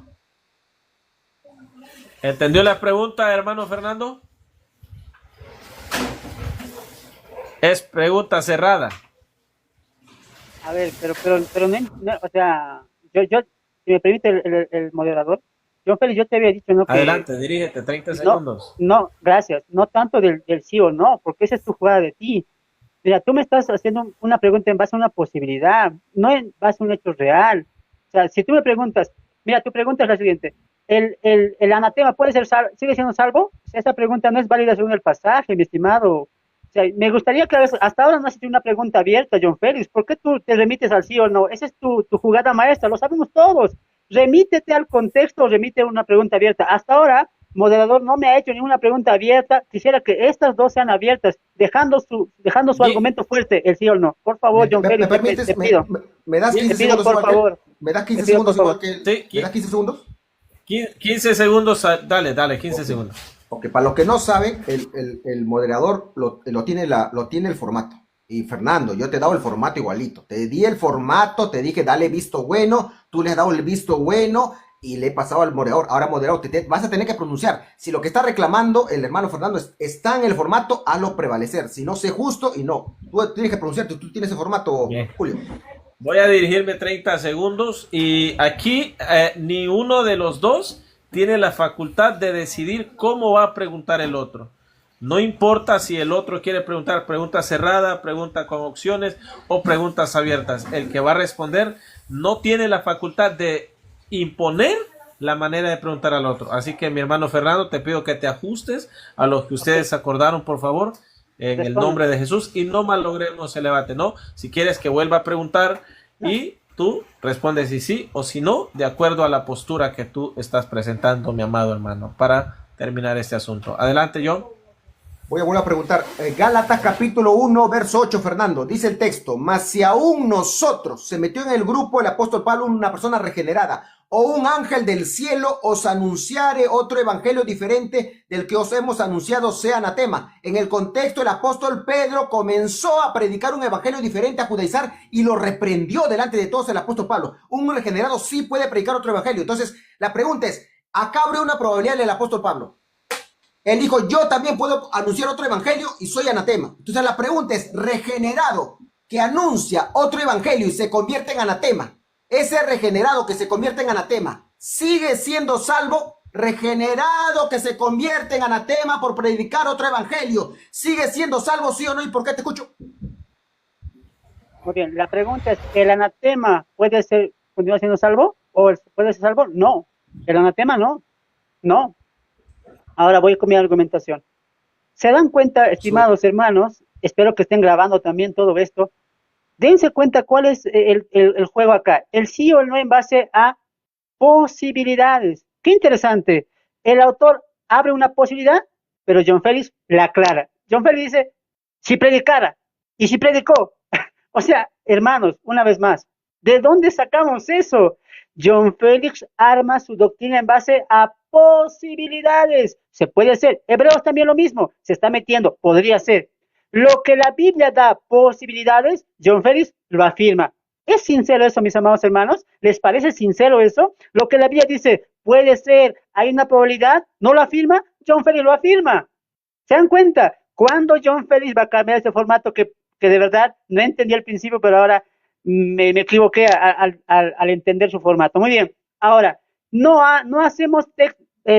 ¿Entendió la pregunta, hermano Fernando? Es pregunta cerrada. A ver, pero no, o sea, yo, si me permite el moderador, John Félix, yo te había dicho, ¿no? Que, adelante, dirígete, 30 segundos. No, gracias, no tanto del sí o no, porque esa es tu jugada de ti. Mira, tú me estás haciendo una pregunta en base a una posibilidad, no en base a un hecho real. O sea, si tú me preguntas, mira, tu pregunta es la siguiente, ¿el anatema puede ser sigue siendo salvo? Esa pregunta no es válida según el pasaje, mi estimado. O sea, me gustaría que hasta ahora no has hecho una pregunta abierta, John Félix. ¿Por qué tú te remites al sí o no? Esa es tu jugada maestra, lo sabemos todos. Remítete al contexto, remite una pregunta abierta. Hasta ahora, moderador no me ha hecho ninguna pregunta abierta. Quisiera que estas 2 sean abiertas, dejando su argumento fuerte, el sí o no. Por favor, John Félix, te pido. ¿Me das 15 segundos? Por favor. ¿Me das 15 segundos igual que sí, ¿me das 15 segundos? 15 segundos, dale, 15 segundos. Ok, para los que no saben, el moderador lo tiene el formato. Y Fernando, yo te he dado el formato igualito. Te di el formato, te dije dale visto bueno, tú le has dado el visto bueno y le he pasado al moderador. Ahora, moderador, vas a tener que pronunciar. Si lo que está reclamando el hermano Fernando está en el formato, hazlo prevalecer. Si no, sé justo y no. Tú tienes que pronunciarte, tú tienes el formato, bien. Julio. Voy a dirigirme 30 segundos y aquí ni uno de los 2 tiene la facultad de decidir cómo va a preguntar el otro. No importa si el otro quiere preguntar pregunta cerrada, pregunta con opciones o preguntas abiertas. El que va a responder no tiene la facultad de imponer la manera de preguntar al otro. Así que, mi hermano Fernando, te pido que te ajustes a lo que ustedes acordaron, por favor, en el nombre de Jesús, y no malogremos el debate, ¿no? Si quieres que vuelva a preguntar y tú respondes si sí o si no, de acuerdo a la postura que tú estás presentando, mi amado hermano, para terminar este asunto. Adelante, John. Voy a volver a preguntar. Gálatas capítulo 1, verso 8, Fernando. Dice el texto: mas si aún nosotros, se metió en el grupo el apóstol Pablo, una persona regenerada, o un ángel del cielo os anunciare otro evangelio diferente del que os hemos anunciado, sea anatema. En el contexto, el apóstol Pedro comenzó a predicar un evangelio diferente, a judaizar, y lo reprendió delante de todos el apóstol Pablo. Un regenerado sí puede predicar otro evangelio. Entonces, la pregunta es, acá abre una probabilidad del apóstol Pablo. Él dijo, yo también puedo anunciar otro evangelio y soy anatema. Entonces la pregunta es, regenerado que anuncia otro evangelio y se convierte en anatema, ese regenerado que se convierte en anatema, ¿sigue siendo salvo? Regenerado que se convierte en anatema por predicar otro evangelio, ¿sigue siendo salvo, sí o no? ¿Y por qué te escucho? Muy bien, la pregunta es, ¿el anatema puede ser, continúa siendo salvo? ¿O puede ser salvo? No, el anatema no, no. Ahora voy con mi argumentación. ¿Se dan cuenta, estimados hermanos? Espero que estén grabando también todo esto. Dense cuenta cuál es el juego acá. El sí o el no en base a posibilidades. Qué interesante. El autor abre una posibilidad, pero John Félix la aclara. John Félix dice, si predicara, y si predicó. O sea, hermanos, una vez más, ¿de dónde sacamos eso? John Félix arma su doctrina en base a posibilidades. Se puede ser. Hebreos también lo mismo. Se está metiendo. Podría ser. Lo que la Biblia da posibilidades, John Félix lo afirma. ¿Es sincero eso, mis amados hermanos? ¿Les parece sincero eso? Lo que la Biblia dice, puede ser, hay una probabilidad, ¿no lo afirma? John Félix lo afirma. ¿Se dan cuenta? ¿Cuándo John Félix va a cambiar ese formato que de verdad no entendí al principio, pero ahora me equivoqué al entender su formato? Muy bien. Ahora, no hacemos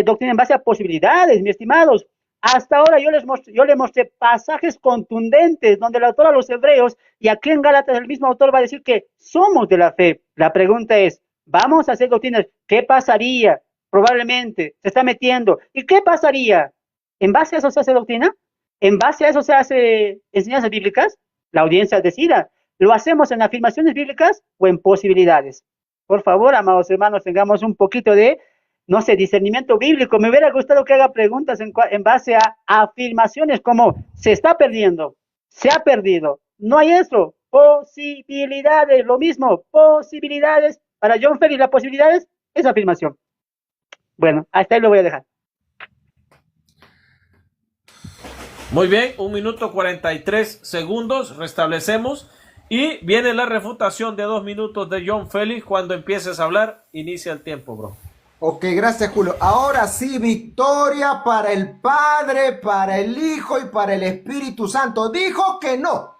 doctrina en base a posibilidades, mis estimados. Hasta ahora yo les mostré pasajes contundentes donde el autor a los hebreos, y aquí en Gálatas el mismo autor va a decir que somos de la fe. La pregunta es, ¿vamos a hacer doctrinas? ¿Qué pasaría? Probablemente se está metiendo. ¿Y qué pasaría? ¿En base a eso se hace doctrina? ¿En base a eso se hace enseñanzas bíblicas? La audiencia decida. ¿Lo hacemos en afirmaciones bíblicas o en posibilidades? Por favor, amados hermanos, tengamos un poquito de, no sé, discernimiento bíblico. Me hubiera gustado que haga preguntas en base a afirmaciones como se está perdiendo, se ha perdido. No hay eso. Posibilidades, lo mismo. Posibilidades. Para John Félix, las posibilidades es afirmación. Bueno, hasta ahí lo voy a dejar. Muy bien, 1 minuto 43 segundos, restablecemos. Y viene la refutación de 2 minutos de John Félix. Cuando empieces a hablar, inicia el tiempo, bro. Ok, gracias, Julio. Ahora sí, victoria para el Padre, para el Hijo y para el Espíritu Santo. Dijo que no.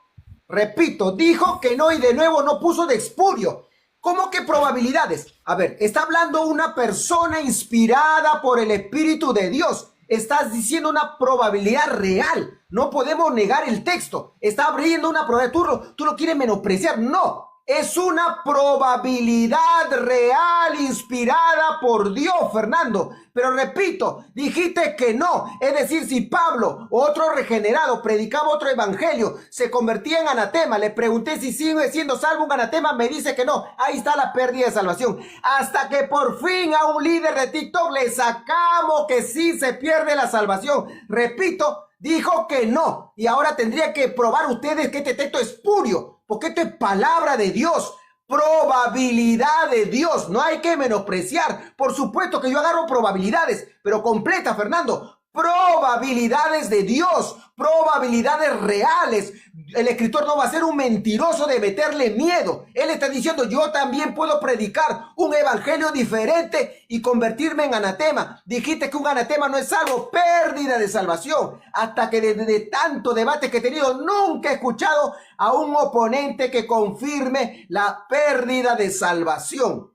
Repito, dijo que no y de nuevo no puso de expurio. ¿Cómo que probabilidades? A ver, está hablando una persona inspirada por el Espíritu de Dios. Estás diciendo una probabilidad real. No podemos negar el texto. Está abriendo una probabilidad. Tú lo quieres menospreciar. No. Es una probabilidad real inspirada por Dios, Fernando. Pero repito, dijiste que no. Es decir, si Pablo, otro regenerado, predicaba otro evangelio, se convertía en anatema. Le pregunté si sigue siendo salvo un anatema. Me dice que no. Ahí está la pérdida de salvación. Hasta que por fin a un líder de TikTok le sacamos que sí se pierde la salvación. Repito, dijo que no. Y ahora tendría que probar ustedes que este texto es espurio. Porque esto es palabra de Dios, probabilidad de Dios, no hay que menospreciar. Por supuesto que yo agarro probabilidades, pero completa, Fernando, probabilidades de Dios, probabilidades reales. El escritor no va a ser un mentiroso de meterle miedo. Él está diciendo, yo también puedo predicar un evangelio diferente y convertirme en anatema. Dijiste que un anatema no es salvo, pérdida de salvación. Hasta que desde tanto debate que he tenido, nunca he escuchado a un oponente que confirme la pérdida de salvación.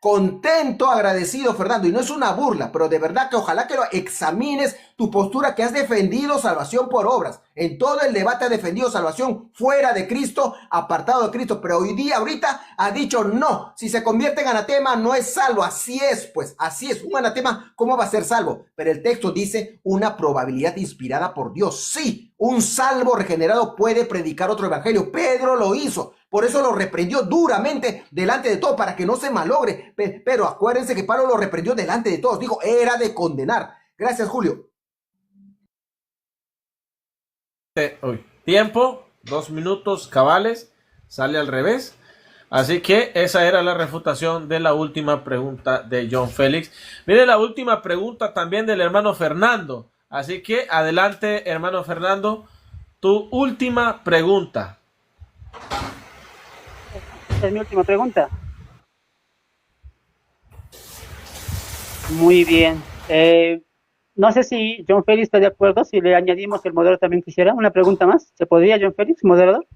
contento, agradecido, Fernando, y no es una burla, pero de verdad que ojalá que lo examines tu postura, que has defendido salvación por obras. En todo el debate has defendido salvación fuera de Cristo, apartado de Cristo, pero hoy día, ahorita, ha dicho no, si se convierte en anatema no es salvo. Así es, pues, así es. Un anatema, ¿cómo va a ser salvo? Pero el texto dice una probabilidad inspirada por Dios. Sí, un salvo regenerado puede predicar otro evangelio. Pedro lo hizo. Por eso lo reprendió duramente delante de todos, para que no se malogre. Pero acuérdense que Pablo lo reprendió delante de todos. Dijo, era de condenar. Gracias, Julio. Tiempo, 2 minutos cabales, sale al revés. Así que esa era la refutación de la última pregunta de John Félix. Mire la última pregunta también del hermano Fernando. Así que adelante, hermano Fernando, tu última pregunta. Esa es mi última pregunta. Muy bien. No sé si John Félix está de acuerdo, si le añadimos el moderador también quisiera. Una pregunta más. ¿Se podría, John Félix, moderador?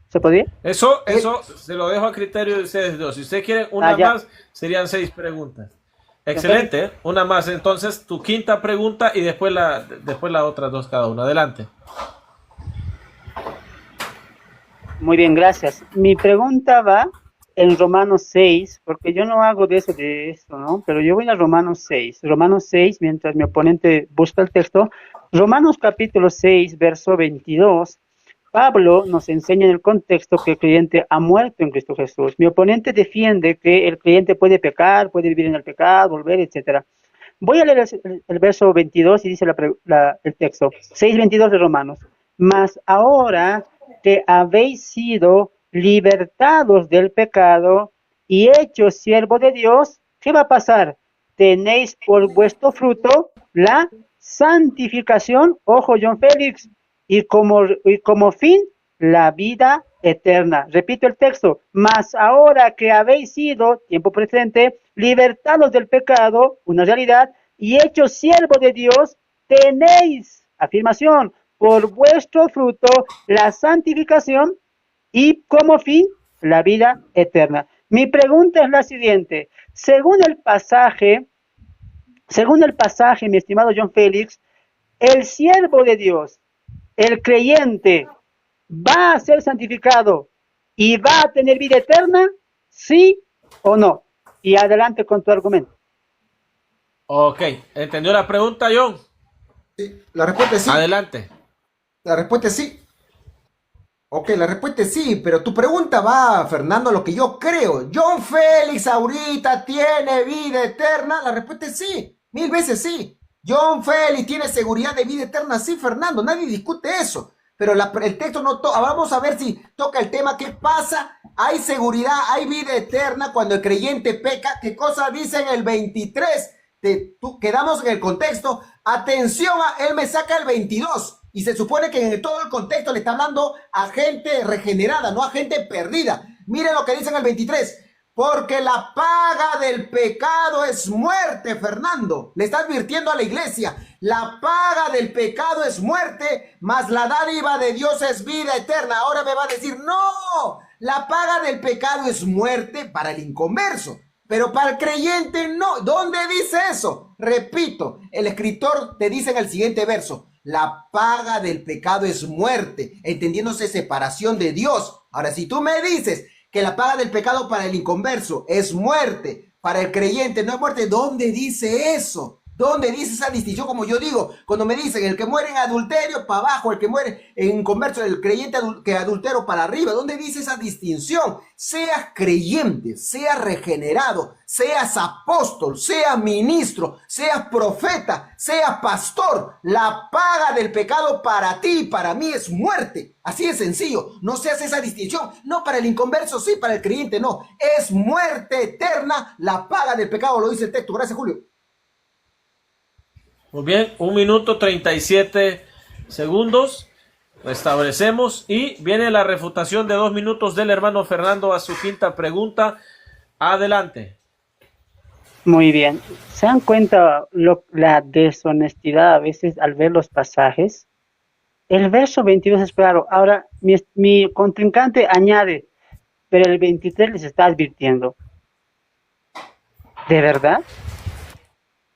¿Se podría? Eso se lo dejo a criterio de ustedes dos. Si usted quiere una más, serían 6 preguntas. Excelente, una más. Entonces, tu quinta pregunta y después las otras 2 cada uno. Adelante. Muy bien, gracias. Mi pregunta va en Romanos 6, porque yo no hago de eso, ¿no? Pero yo voy a Romanos 6. Romanos 6, mientras mi oponente busca el texto. Romanos capítulo 6, verso 22. Pablo nos enseña en el contexto que el creyente ha muerto en Cristo Jesús. Mi oponente defiende que el creyente puede pecar, puede vivir en el pecado, volver, etc. Voy a leer el verso 22 y dice el texto, 6:22 de Romanos. Mas ahora que habéis sido libertados del pecado y hechos siervos de Dios, ¿qué va a pasar? Tenéis por vuestro fruto la santificación, ojo John Félix, y como fin la vida eterna. Repito el texto, mas ahora que habéis sido, tiempo presente, libertados del pecado, una realidad, y hechos siervos de Dios, tenéis, afirmación, por vuestro fruto la santificación y como fin la vida eterna. Mi pregunta es la siguiente, según el pasaje, mi estimado John Félix, el siervo de Dios, el creyente, ¿va a ser santificado y va a tener vida eterna? ¿Sí o no? Y adelante con tu argumento. Ok, ¿entendió la pregunta, John? Sí, la respuesta es sí. Adelante. La respuesta es sí. Ok, la respuesta es sí, pero tu pregunta va, Fernando, a lo que yo creo. ¿John Félix ahorita tiene vida eterna? La respuesta es sí, 1000 veces sí. ¿John Félix tiene seguridad de vida eterna? Sí, Fernando, nadie discute eso. Pero el texto no toca. Vamos a ver si toca el tema. ¿Qué pasa? Hay seguridad, hay vida eterna cuando el creyente peca. ¿Qué cosa dice en el 23? Quedamos en el contexto. Atención, él me saca el 22. Y se supone que en todo el contexto le está hablando a gente regenerada, no a gente perdida. Miren lo que dice en el 23. Porque la paga del pecado es muerte, Fernando. Le está advirtiendo a la iglesia. La paga del pecado es muerte, mas la dádiva de Dios es vida eterna. Ahora me va a decir, no, la paga del pecado es muerte para el inconverso. Pero para el creyente no. ¿Dónde dice eso? Repito, el escritor te dice en el siguiente verso. La paga del pecado es muerte, entendiéndose separación de Dios. Ahora, si tú me dices que la paga del pecado para el inconverso es muerte, para el creyente no es muerte, ¿dónde dice eso? ¿Dónde dice esa distinción? Como yo digo, cuando me dicen el que muere en adulterio para abajo, el que muere en converso, el creyente que adultero para arriba, ¿dónde dice esa distinción? Seas creyente, seas regenerado, seas apóstol, seas ministro, seas profeta, seas pastor, la paga del pecado para ti y para mí es muerte. Así de sencillo, no se hace esa distinción. No, para el inconverso sí, para el creyente no. Es muerte eterna la paga del pecado, lo dice el texto. Gracias, Julio. Muy bien, 1 minuto 37 segundos. Restablecemos y viene la refutación de 2 minutos del hermano Fernando a su quinta pregunta. Adelante. Muy bien. ¿Se dan cuenta la deshonestidad a veces al ver los pasajes? El verso 22 es claro. Ahora, mi contrincante añade, pero el 23 les está advirtiendo. ¿De verdad?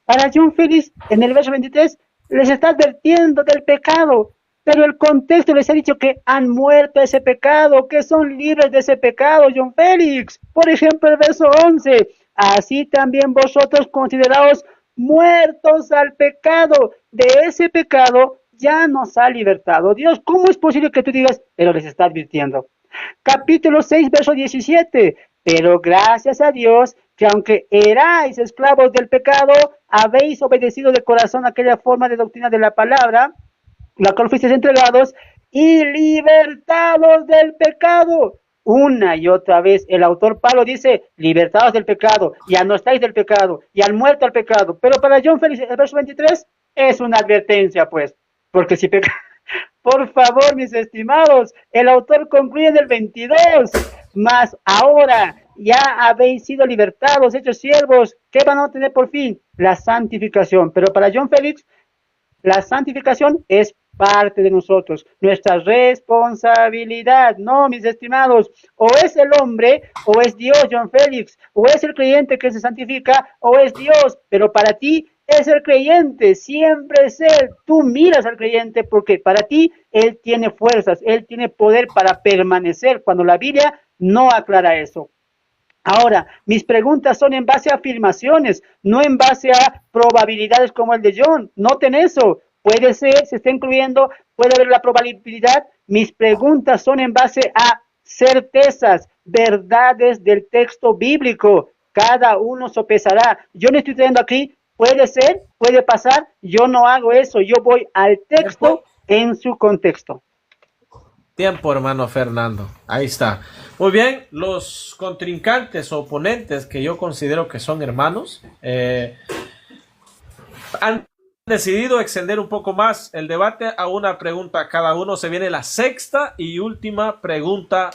Para John Félix, en el verso 23, les está advirtiendo del pecado, pero el contexto les ha dicho que han muerto a ese pecado, que son libres de ese pecado, John Félix. Por ejemplo, el verso 11, así también vosotros consideraos muertos al pecado, de ese pecado ya nos ha libertado Dios. ¿Cómo es posible que tú digas, pero les está advirtiendo? Capítulo 6, verso 17. Pero gracias a Dios que aunque erais esclavos del pecado, habéis obedecido de corazón aquella forma de doctrina de la palabra, la cual fuisteis entregados y libertados del pecado. Una y otra vez el autor Pablo dice, libertados del pecado, ya no estáis del pecado, y han muerto al pecado. Pero para John Félix, el verso 23 es una advertencia, pues, porque si peca... Por favor, mis estimados, el autor concluye en el 22, mas ahora ya habéis sido libertados, hechos siervos, ¿qué van a obtener por fin? La santificación. Pero para John Félix, la santificación es parte de nosotros, nuestra responsabilidad. No, mis estimados, o es el hombre o es Dios, John Félix, o es el creyente que se santifica o es Dios, pero para ti es el creyente, siempre es Él. Tú miras al creyente porque para ti Él tiene fuerzas, Él tiene poder para permanecer, cuando la Biblia no aclara eso. Ahora, mis preguntas son en base a afirmaciones, no en base a probabilidades como el de John. Noten eso. Puede ser, se está incluyendo, puede haber la probabilidad. Mis preguntas son en base a certezas, verdades del texto bíblico. Cada uno sopesará. Yo no estoy trayendo aquí, puede ser, puede pasar. Yo no hago eso. Yo voy al texto en su contexto. Tiempo, hermano Fernando. Ahí está. Muy bien, los contrincantes o oponentes que yo considero que son hermanos han decidido extender un poco más el debate a una pregunta cada uno. Se viene la sexta y última pregunta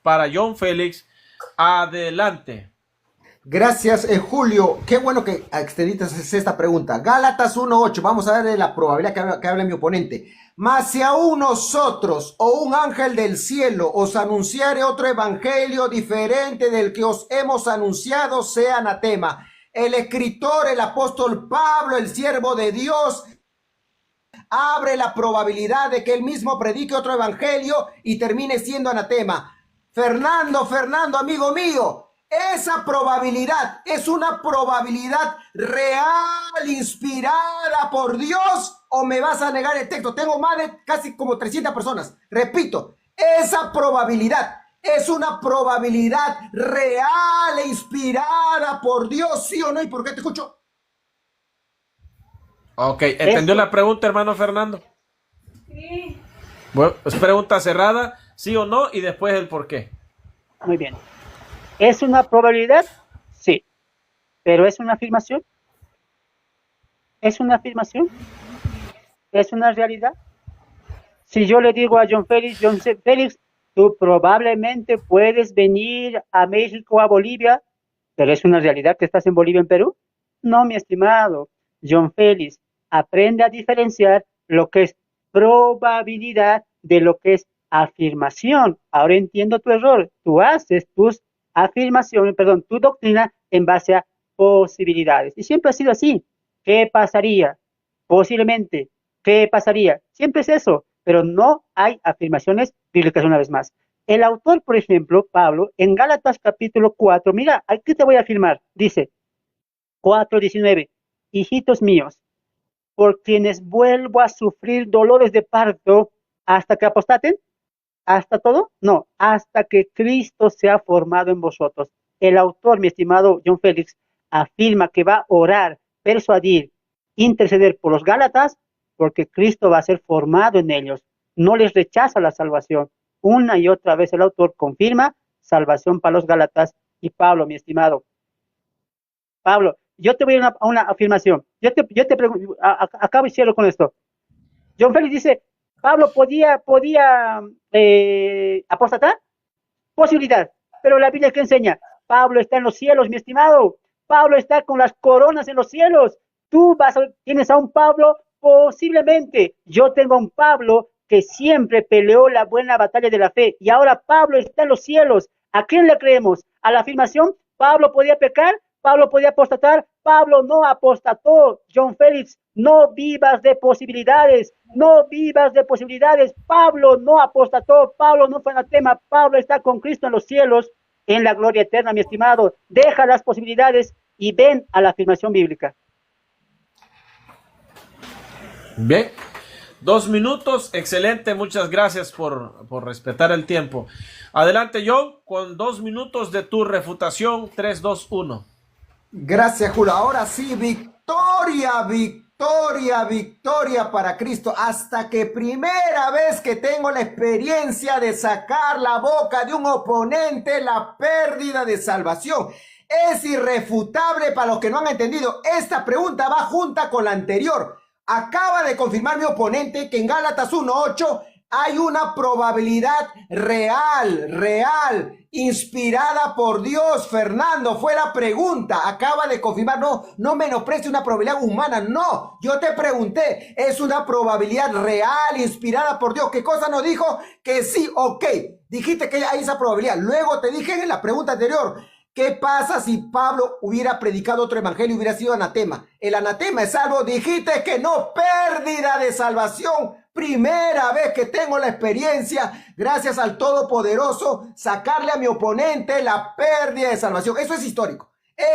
para John Félix. Adelante. Gracias, Julio. Qué bueno que extendiste esta pregunta. Gálatas 1:8. Vamos a darle la probabilidad que hable mi oponente. Mas si aún nosotros o un ángel del cielo os anunciare otro evangelio diferente del que os hemos anunciado, sea anatema. El escritor, el apóstol Pablo, el siervo de Dios, abre la probabilidad de que él mismo predique otro evangelio y termine siendo anatema. Fernando, amigo mío, esa probabilidad es una probabilidad real, inspirada por Dios, o me vas a negar el texto. Tengo más de casi como 300 personas. Repito, esa probabilidad es una probabilidad real e inspirada por Dios, ¿sí o no? ¿Y por qué te escucho? Ok, ¿entendió la pregunta, hermano Fernando? Sí. Bueno, es pregunta cerrada, sí o no, y después el por qué. Muy bien. ¿Es una probabilidad? Sí. ¿Pero es una afirmación? ¿Es una afirmación? ¿Es una realidad? Si yo le digo a John Félix, tú probablemente puedes venir a México, a Bolivia, pero ¿es una realidad que estás en Bolivia, en Perú? No, mi estimado John Félix, aprende a diferenciar lo que es probabilidad de lo que es afirmación. Ahora entiendo tu error. Tú haces tus afirmaciones, perdón, tu doctrina en base a posibilidades. Y siempre ha sido así. ¿Qué pasaría? Posiblemente. ¿Qué pasaría? Siempre es eso, pero no hay afirmaciones bíblicas una vez más. El autor, por ejemplo, Pablo, en Gálatas capítulo 4, mira, aquí te voy a afirmar, dice 4:19, hijitos míos, por quienes vuelvo a sufrir dolores de parto hasta que apostaten, ¿hasta todo? No, hasta que Cristo se ha formado en vosotros. El autor, mi estimado John Félix, afirma que va a orar, persuadir, interceder por los Gálatas, porque Cristo va a ser formado en ellos. No les rechaza la salvación. Una y otra vez el autor confirma salvación para los Gálatas. Y Pablo, mi estimado, Pablo, yo te voy a una afirmación. Yo te pregunto, acabo y cierro con esto. John Félix dice, Pablo podía apostatar, posibilidad, pero la Biblia que enseña, Pablo está en los cielos, mi estimado, Pablo está con las coronas en los cielos, tienes a un Pablo, posiblemente, yo tengo a un Pablo que siempre peleó la buena batalla de la fe, y ahora Pablo está en los cielos. ¿A quién le creemos? ¿A la afirmación? ¿Pablo podía pecar? Pablo podía apostatar. Pablo no apostató. John Félix, no vivas de posibilidades. No vivas de posibilidades. Pablo no apostató. Pablo no fue anatema. Pablo está con Cristo en los cielos, en la gloria eterna, mi estimado. Deja las posibilidades y ven a la afirmación bíblica. Bien. 2 minutos, excelente, muchas gracias por respetar el tiempo. Adelante, John, con 2 minutos de tu refutación. 3, 2, 1. Gracias, Julio. Ahora sí, victoria, victoria, victoria para Cristo. Hasta que primera vez que tengo la experiencia de sacar la boca de un oponente, la pérdida de salvación. Es irrefutable para los que no han entendido. Esta pregunta va junta con la anterior. Acaba de confirmar mi oponente que en Gálatas 1:8 hay una probabilidad real, inspirada por Dios. Fernando, fue la pregunta. Acaba de confirmar, no menosprecie una probabilidad humana, no. Yo te pregunté, es una probabilidad real, inspirada por Dios. ¿Qué cosa nos dijo? Que sí, ok. Dijiste que hay esa probabilidad. Luego te dije en la pregunta anterior, ¿qué pasa si Pablo hubiera predicado otro evangelio y hubiera sido anatema? El anatema es salvo. Dijiste que no, pérdida de salvación. Primera vez que tengo la experiencia, gracias al Todopoderoso, sacarle a mi oponente la pérdida de salvación. Eso es histórico.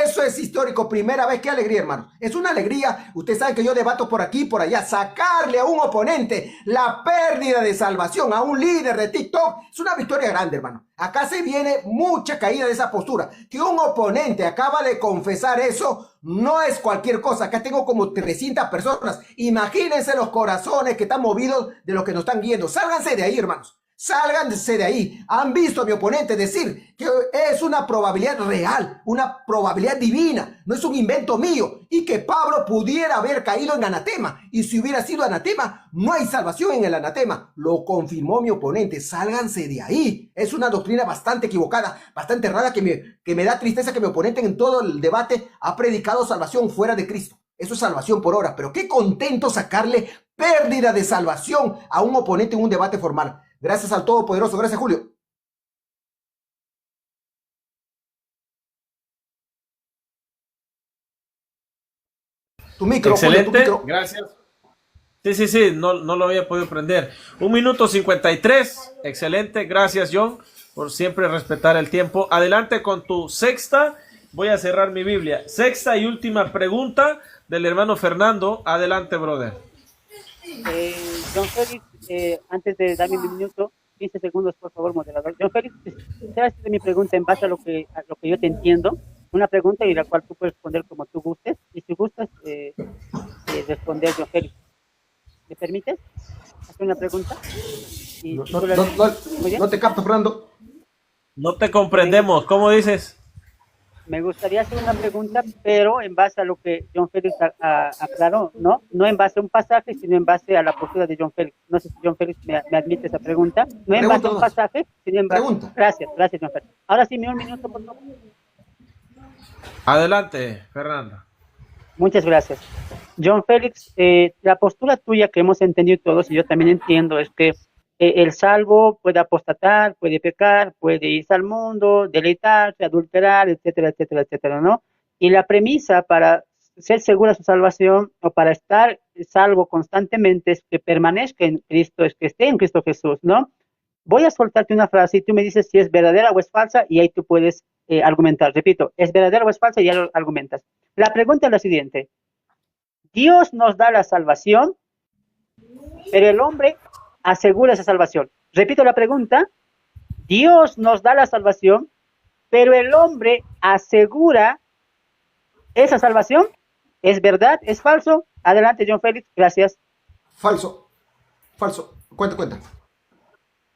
Eso es histórico. Primera vez. Qué alegría, hermano. Es una alegría. Ustedes saben que yo debato por aquí y por allá. Sacarle a un oponente la pérdida de salvación, a un líder de TikTok, es una victoria grande, hermano. Acá se viene mucha caída de esa postura. Que un oponente acaba de confesar eso, no es cualquier cosa. Acá tengo como 300 personas. Imagínense los corazones que están movidos de los que nos están viendo. Sálganse de ahí, hermanos. Sálganse de ahí. Han visto a mi oponente decir que es una probabilidad real, una probabilidad divina, no es un invento mío, y que Pablo pudiera haber caído en anatema, y si hubiera sido anatema, no hay salvación en el anatema. Lo confirmó mi oponente. Sálganse de ahí. Es una doctrina bastante equivocada, bastante errada, que me da tristeza que mi oponente en todo el debate ha predicado salvación fuera de Cristo. Eso es salvación por hora, pero qué contento sacarle pérdida de salvación a un oponente en un debate formal. Gracias al Todopoderoso. Gracias, Julio. Tu micro, Excelente, Julio, tu micro. gracias. Sí, no lo había podido prender. 1 minuto 53. Excelente, gracias, John, por siempre respetar el tiempo. Adelante con tu sexta. Voy a cerrar mi Biblia. Sexta y última pregunta del hermano Fernando. Adelante, brother. John Félix, antes de darme un minuto, 15 segundos, por favor, moderador. John Félix, te haces mi pregunta en base a lo que yo te entiendo. Una pregunta y la cual tú puedes responder como tú gustes. Y si gustas responder, John Félix, ¿me permites hacer una pregunta? Y No te capto, Fernando. No te comprendemos. ¿Cómo dices? Me gustaría hacer una pregunta, pero en base a lo que John Félix aclaró, ¿no? No en base a un pasaje, sino en base a la postura de John Félix. No sé si John Félix me admite esa pregunta. No en base a un pasaje, sino en base... Pregunta. Gracias, John Félix. Ahora sí, un minuto, por favor. Adelante, Fernando. Muchas gracias. John Félix, la postura tuya que hemos entendido todos, y yo también entiendo, es que el salvo puede apostatar, puede pecar, puede irse al mundo, deleitarse, adulterar, etcétera, etcétera, etcétera, ¿no? Y la premisa para ser segura su salvación o para estar salvo constantemente es que permanezca en Cristo, es que esté en Cristo Jesús, ¿no? Voy a soltarte una frase y tú me dices si es verdadera o es falsa y ahí tú puedes argumentar. Repito, es verdadera o es falsa y ya lo argumentas. La pregunta es la siguiente. Dios nos da la salvación, pero el hombre asegura esa salvación. Repito la pregunta. Dios nos da la salvación, pero el hombre asegura esa salvación. ¿Es verdad? ¿Es falso? Adelante, John Félix. Gracias. Falso. Cuenta.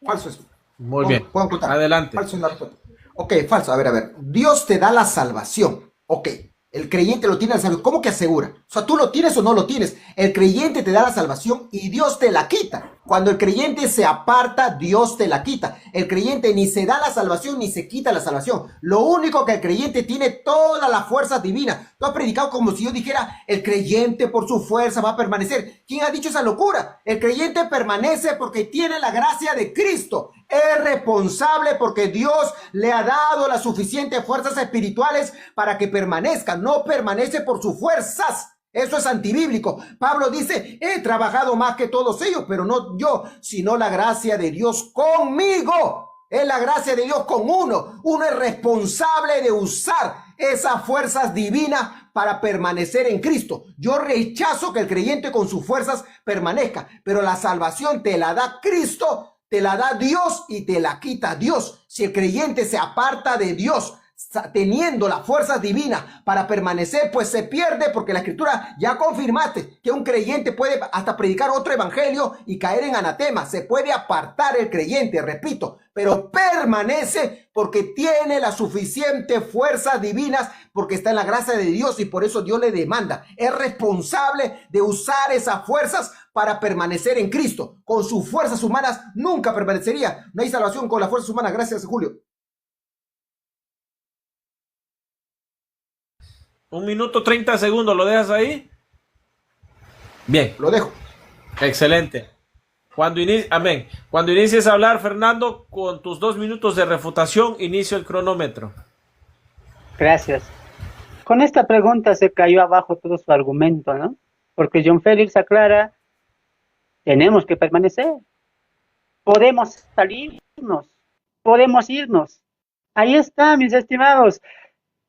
Falso es. Muy bien. Adelante. Falso es la respuesta. Ok, falso. A ver. Dios te da la salvación. Ok. El creyente lo tiene la salvación. ¿Cómo que asegura? O sea, tú lo tienes o no lo tienes. El creyente te da la salvación y Dios te la quita. Cuando el creyente se aparta, Dios te la quita. El creyente ni se da la salvación ni se quita la salvación. Lo único que el creyente tiene todas las fuerzas divinas. Tú has predicado como si yo dijera, el creyente por su fuerza va a permanecer. ¿Quién ha dicho esa locura? El creyente permanece porque tiene la gracia de Cristo. Es responsable porque Dios le ha dado las suficientes fuerzas espirituales para que permanezca. No permanece por sus fuerzas. Eso es antibíblico. Pablo dice, he trabajado más que todos ellos, pero no yo, sino la gracia de Dios conmigo. Es la gracia de Dios con uno. Uno es responsable de usar esas fuerzas divinas para permanecer en Cristo. Yo rechazo que el creyente con sus fuerzas permanezca, pero la salvación te la da Cristo, te la da Dios y te la quita Dios. Si el creyente se aparta de Dios, teniendo las fuerzas divinas para permanecer, pues se pierde, porque la escritura ya confirmaste que un creyente puede hasta predicar otro evangelio y caer en anatema. Se puede apartar el creyente, repito, pero permanece porque tiene las suficientes fuerzas divinas, porque está en la gracia de Dios y por eso Dios le demanda. Es responsable de usar esas fuerzas para permanecer en Cristo. Con sus fuerzas humanas nunca permanecería. No hay salvación con las fuerzas humanas. Gracias, Julio. 1 minuto 30 segundos, ¿lo dejas ahí? Bien. Lo dejo. Excelente. Amén. Cuando inicies a hablar, Fernando, con tus 2 minutos de refutación, inicio el cronómetro. Gracias. Con esta pregunta se cayó abajo todo su argumento, ¿no? Porque John Félix aclara, tenemos que permanecer. Podemos salirnos, podemos irnos. Ahí está, mis estimados.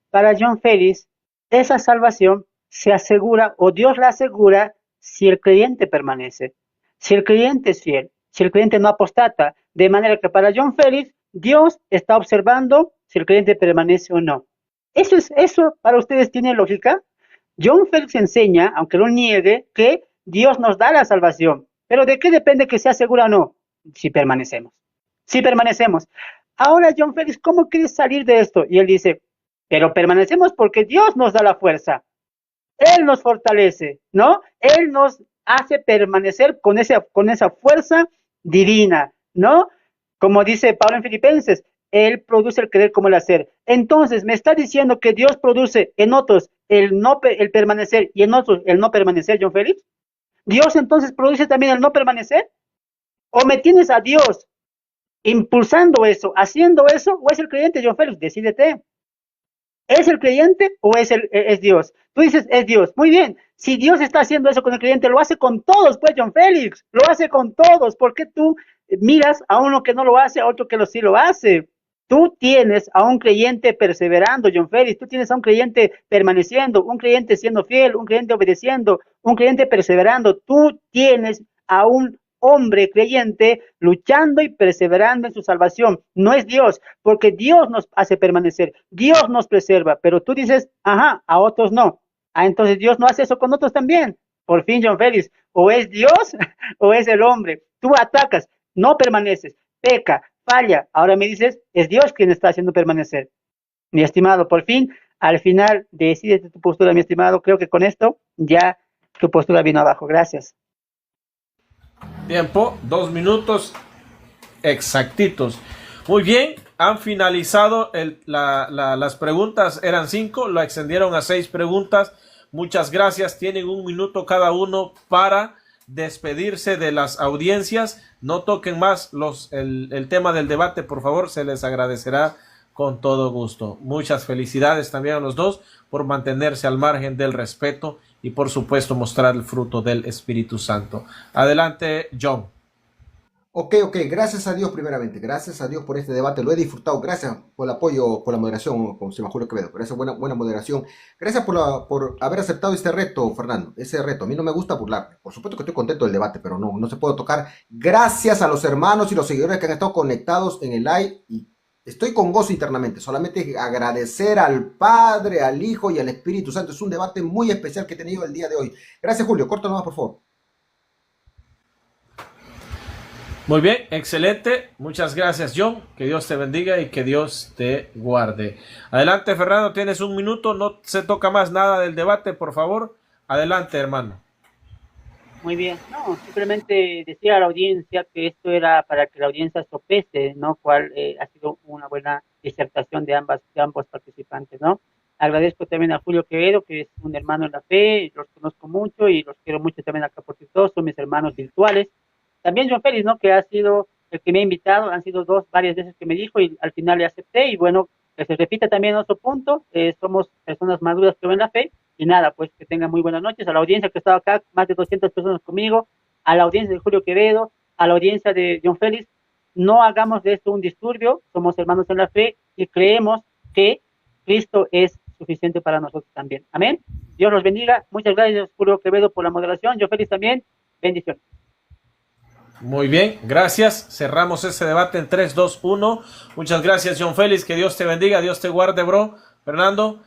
Para John Félix, esa salvación se asegura, o Dios la asegura, si el creyente permanece, si el creyente es fiel, si el creyente no apostata. De manera que para John Félix, Dios está observando si el creyente permanece o no. ¿Eso para ustedes tiene lógica? John Félix enseña, aunque lo niegue, que Dios nos da la salvación. ¿Pero de qué depende que sea segura o no? Si permanecemos. Si permanecemos. Ahora John Félix, ¿cómo quiere salir de esto? Y él dice, pero permanecemos porque Dios nos da la fuerza. Él nos fortalece, ¿no? Él nos hace permanecer con esa fuerza divina, ¿no? Como dice Pablo en Filipenses, Él produce el querer como el hacer. Entonces, ¿me está diciendo que Dios produce en otros el permanecer y en otros el no permanecer, John Félix? ¿Dios entonces produce también el no permanecer? ¿O me tienes a Dios impulsando eso, haciendo eso, o es el creyente, John Félix? Decídete. ¿Es el creyente o es Dios? Tú dices, es Dios. Muy bien. Si Dios está haciendo eso con el creyente, lo hace con todos, pues, John Félix. Lo hace con todos. ¿Por qué tú miras a uno que no lo hace, a otro que sí lo hace? Tú tienes a un creyente perseverando, John Félix. Tú tienes a un creyente permaneciendo, un creyente siendo fiel, un creyente obedeciendo, un creyente perseverando. Tú tienes a un hombre creyente luchando y perseverando en su salvación. No es Dios, porque Dios nos hace permanecer, Dios nos preserva, pero tú dices, ajá, a otros no. Entonces Dios no hace eso con otros también. Por fin, John Félix, o es Dios o es el hombre. Tú atacas, no permaneces, peca, falla. Ahora me dices, es Dios quien está haciendo permanecer. Mi estimado, por fin, al final, decídete tu postura, mi estimado. Creo que con esto ya tu postura vino abajo. Gracias. Tiempo, 2 minutos exactitos. Muy bien, han finalizado las preguntas, eran 5, lo extendieron a 6 preguntas. Muchas gracias, tienen 1 minuto cada uno para despedirse de las audiencias. No toquen más el tema del debate, por favor, se les agradecerá con todo gusto. Muchas felicidades también a los dos por mantenerse al margen del respeto y por supuesto mostrar el fruto del Espíritu Santo. Adelante, John. Ok, gracias a Dios primeramente, gracias a Dios por este debate, lo he disfrutado, gracias por el apoyo, por la moderación, con Julio Quevedo, por esa buena moderación, gracias por haber aceptado este reto, Fernando, ese reto. A mí no me gusta burlarme, por supuesto que estoy contento del debate, pero no se puede tocar. Gracias a los hermanos y los seguidores que han estado conectados en el live, y estoy con gozo internamente, solamente agradecer al Padre, al Hijo y al Espíritu Santo. Es un debate muy especial que he tenido el día de hoy. Gracias, Julio, corta nomás, por favor. Muy bien, excelente. Muchas gracias, John. Que Dios te bendiga y que Dios te guarde. Adelante, Fernando, tienes 1 minuto. No se toca más nada del debate, por favor. Adelante, hermano. Muy bien. No, simplemente decía a la audiencia que esto era para que la audiencia sopese, ¿no? Cuál ha sido una buena disertación de ambos participantes, ¿no? Agradezco también a Julio Quevedo, que es un hermano en la fe, los conozco mucho y los quiero mucho también acá por todos, son mis hermanos virtuales. También John Félix, ¿no? Que ha sido el que me ha invitado, han sido varias veces que me dijo y al final le acepté y bueno, que se repita también otro punto, somos personas maduras que ven la fe y nada, pues que tengan muy buenas noches a la audiencia que estaba acá, más de 200 personas conmigo, a la audiencia de Julio Quevedo, a la audiencia de John Félix, no hagamos de esto un disturbio, somos hermanos en la fe y creemos que Cristo es suficiente para nosotros también. Amén. Dios los bendiga. Muchas gracias, Julio Quevedo, por la moderación. John Félix también. Bendiciones. Muy bien, gracias. Cerramos ese debate en 3, 2, 1. Muchas gracias, John Félix. Que Dios te bendiga, Dios te guarde, bro. Fernando.